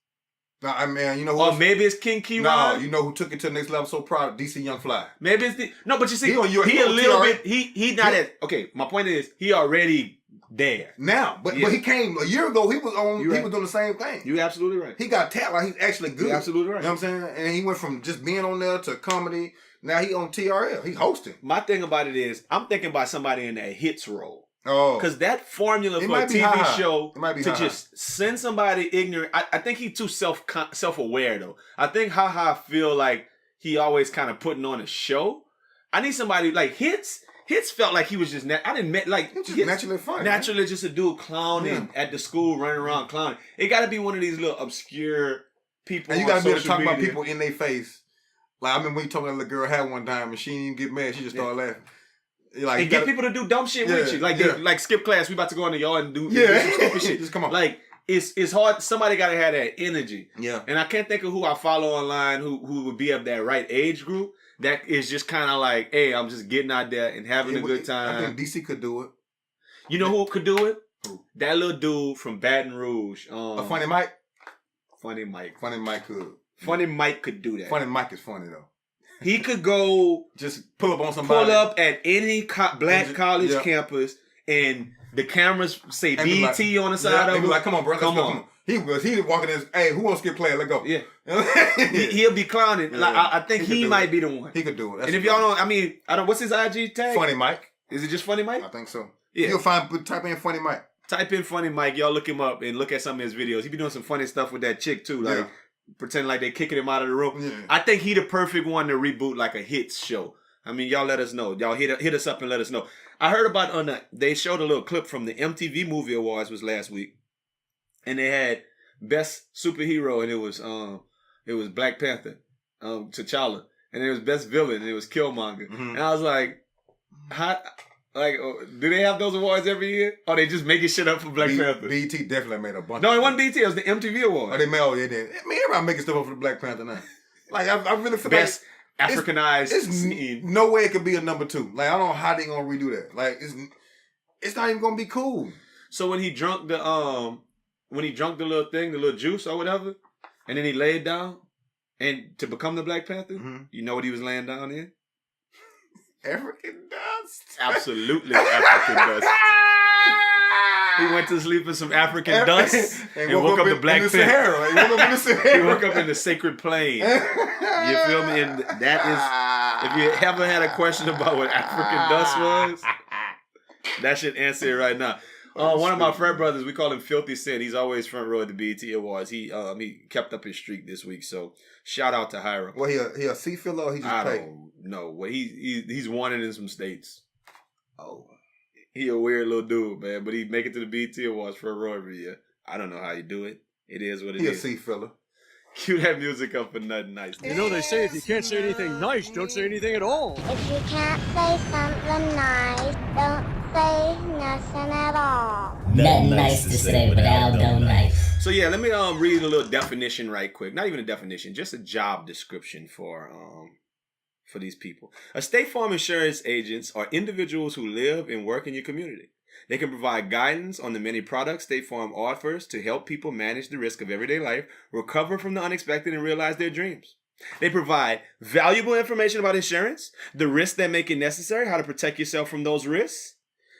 No, I mean, you know who? Or maybe it's King Key. No, you know who took it to the next level? So proud, DC Young Fly. Maybe it's but you see, he a little bit. He not as okay. My point is, he already there now, but he came a year ago. He was on. He was doing the same thing. You're absolutely right. He got tapped like he's actually good. You're absolutely right. You know what I'm saying? And he went from just being on there to comedy. Now he on TRL. He hosting. My thing about it is, I'm thinking about somebody in that hits role. Oh, because that formula for a TV show to just send somebody ignorant. I think he's too self-aware though. I think Haha feel like he always kind of putting on a show. I need somebody like Hits. Hits felt like he was just I didn't met like just naturally funny. Naturally, man. Just a dude clowning at the school, running around clowning. It got to be one of these little obscure people. And you got to be able to talk media. about people in their face. Like I remember when you told me that little girl had one time and she didn't even get mad. She just started laughing. Like, and get people to do dumb shit with you. Like like skip class, we about to go in the yard and do some stupid shit. Just come on. Like it's hard. Somebody gotta have that energy. Yeah. And I can't think of who I follow online who would be of that right age group. That is just kind of like, hey, I'm just getting out there and having a good time. I think DC could do it. You know who could do it? Who? That little dude from Baton Rouge. A Funny Mike? Funny Mike. Funny Mike could. Funny Mike could do that. Funny Mike is funny though. He could go just pull up on somebody. Pull up at any black college campus, and the cameras say BT like, on the side of him. Be like, "Come on, bro, come on." He walking in. Hey, who wants to skip play? Let's go. Yeah, he'll be clowning. Yeah. Like I think he might be the one. He could do it. That's and if y'all don't, I mean, I don't. What's his IG tag? Funny Mike. Is it just Funny Mike? I think so. Yeah, you'll type in Funny Mike. Type in Funny Mike. Y'all look him up and look at some of his videos. He be doing some funny stuff with that chick too. Like. Yeah. Pretending like they kicking him out of the room. Yeah. I think he the perfect one to reboot like a hits show. I mean, y'all let us know. Y'all hit us up and let us know. I heard about they showed a little clip from the MTV Movie Awards was last week, and they had best superhero, and it was Black Panther, T'Challa, and it was best villain, and it was Killmonger, and I was like, how? Like, do they have those awards every year? Or they just making shit up for Black Panther? BET definitely made a bunch. No, it wasn't BET. It was the MTV Awards. Oh, they did. I mean, everybody making stuff up for the Black Panther now. Like, I really feel best Africanized it's no way it could be a number 2. Like, I don't know how they gonna redo that. Like, it's not even gonna be cool. So when he drunk the little thing, the little juice or whatever, and then he laid down, and to become the Black Panther, you know what he was laying down in? African dust. Absolutely African dust. He went to sleep in some African dust and woke up the Black Panther. He woke up in the sacred plane. You feel me? And that is, if you ever had a question about what African dust was, that should answer it right now. One of my frat brothers, we call him Filthy Sin. He's always front row at the BET Awards. He kept up his streak this week, so shout out to Hiram. Well, he a C filler or he just I paid? don't know. Well, he's wanted in some states. Oh, he a weird little dude, man. But he make it to the BET Awards front row every year. I don't know how you do it. It is what it is. He a C filler. Cue that music up for Nothin Nice. You know they say if you can't say anything nice, don't say anything at all. If you can't say something nice, don't say nothing at all. Nothing nice to say with Aldo NICE. So yeah, let me read a little definition right quick. Not even a definition, just a job description for these people. A State Farm insurance agents are individuals who live and work in your community. They can provide guidance on the many products State Farm offers to help people manage the risk of everyday life, recover from the unexpected, and realize their dreams. They provide valuable information about insurance, the risks that make it necessary, how to protect yourself from those risks,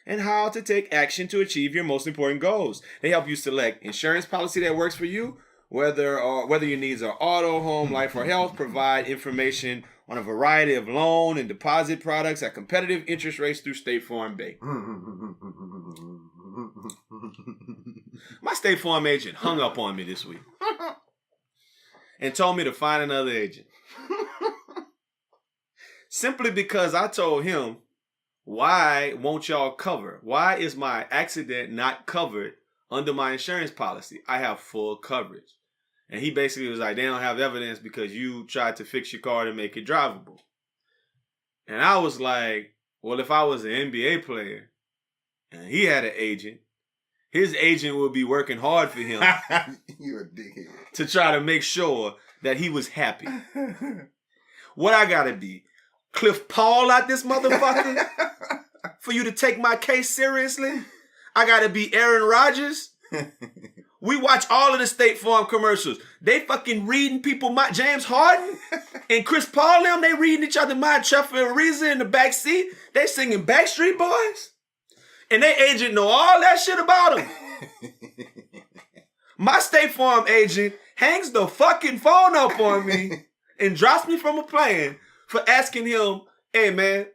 and how to take action to achieve your most important goals. They help you select insurance policy that works for you, whether your needs are auto, home, life, or health, provide information on a variety of loan and deposit products at competitive interest rates through State Farm Bank. My State Farm agent hung up on me this week. and told me to find another agent. Simply because I told him, why won't y'all cover? Why is my accident not covered under my insurance policy? I have full coverage. And he basically was like, they don't have evidence because you tried to fix your car to make it drivable. And I was like, well, if I was an NBA player and he had an agent, his agent would be working hard for him. You're a dickhead. To try to make sure that he was happy. What I gotta be? Cliff Paul out this motherfucker? For you to take my case seriously? I gotta be Aaron Rodgers? We watch all of the State Farm commercials. They fucking reading people, James Harden and Chris Paul, them, they reading each other mind. Trevor and Ariza in the back seat. They singing Backstreet Boys. And they agent know all that shit about them. My State Farm agent hangs the fucking phone up on me and drops me from a plane for asking him, hey man,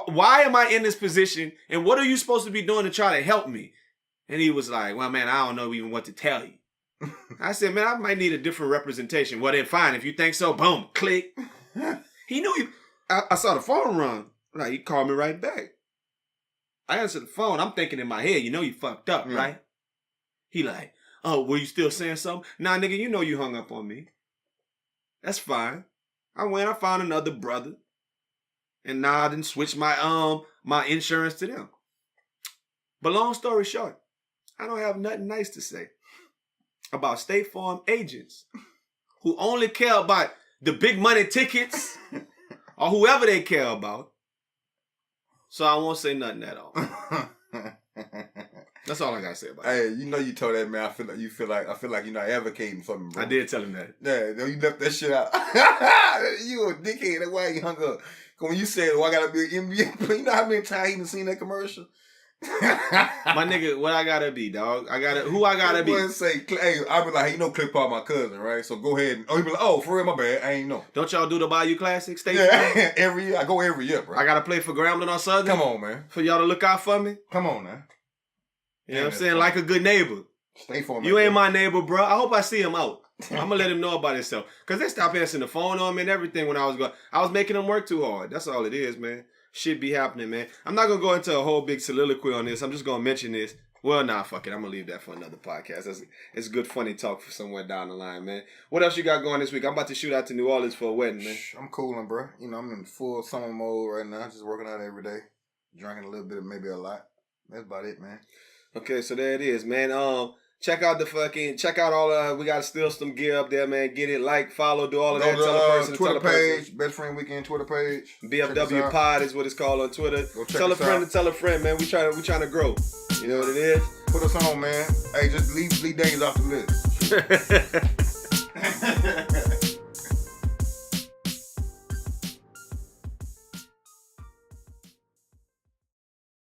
why am I in this position and what are you supposed to be doing to try to help me? And he was like, well, man, I don't know even what to tell you. I said, man, I might need a different representation. Well, then fine. If you think so, boom, click. He knew I saw the phone run. Like, he called me right back. I answered the phone. I'm thinking in my head, you know you fucked up, right? He like, oh, were you still saying something? Nah, nigga, you know you hung up on me. That's fine. I found another brother. And now I didn't switch my my insurance to them. But long story short, I don't have nothing nice to say about State Farm agents who only care about the big money tickets or whoever they care about. So I won't say nothing at all. That's all I gotta say about it. Hey, you know you told that man. I feel like you're not advocating for me, bro. I did tell him that. Yeah, you left that shit out. You a dickhead. That's why he hung up. When you said, "Well, I gotta be an NBA," you know how many times he done seen that commercial? My nigga, what I gotta be, dog? Who I gotta be? Say, hey, I be like, hey, you know, Cliff Paul, my cousin, right? So go ahead. He be like, oh, for real, my bad. I ain't know. Don't y'all do the Bayou Classic State? Yeah, every year. I go every year, bro. I gotta play for Grambling on Southern. Come on, man. For y'all to look out for me. Come on, man. You know what I'm saying? Like a good neighbor. Stay for me. You ain't my neighbor, bro. I hope I see him out. I'm gonna let him know about himself. Cause they stopped answering the phone on me and everything when I was going. I was making them work too hard. That's all it is, man. Shit be happening, man. I'm not gonna go into a whole big soliloquy on this. I'm just gonna mention this. Well, nah, fuck it. I'm gonna leave that for another podcast. It's good, funny talk for somewhere down the line, man. What else you got going this week? I'm about to shoot out to New Orleans for a wedding, man. I'm cooling, bro. You know, I'm in full summer mode right now. Just working out every day, drinking a little bit, maybe a lot. That's about it, man. Okay, so there it is, man. Check out all we got still some gear up there, man. Get it, like, follow, do all of that. Tell a person, Twitter page, Best Friend Weekend Twitter page. BFW Pod is what it's called on Twitter. Tell a friend to tell a friend, man. We trying to grow. You know what it is? Put us on, man. Hey, just leave Days off the list.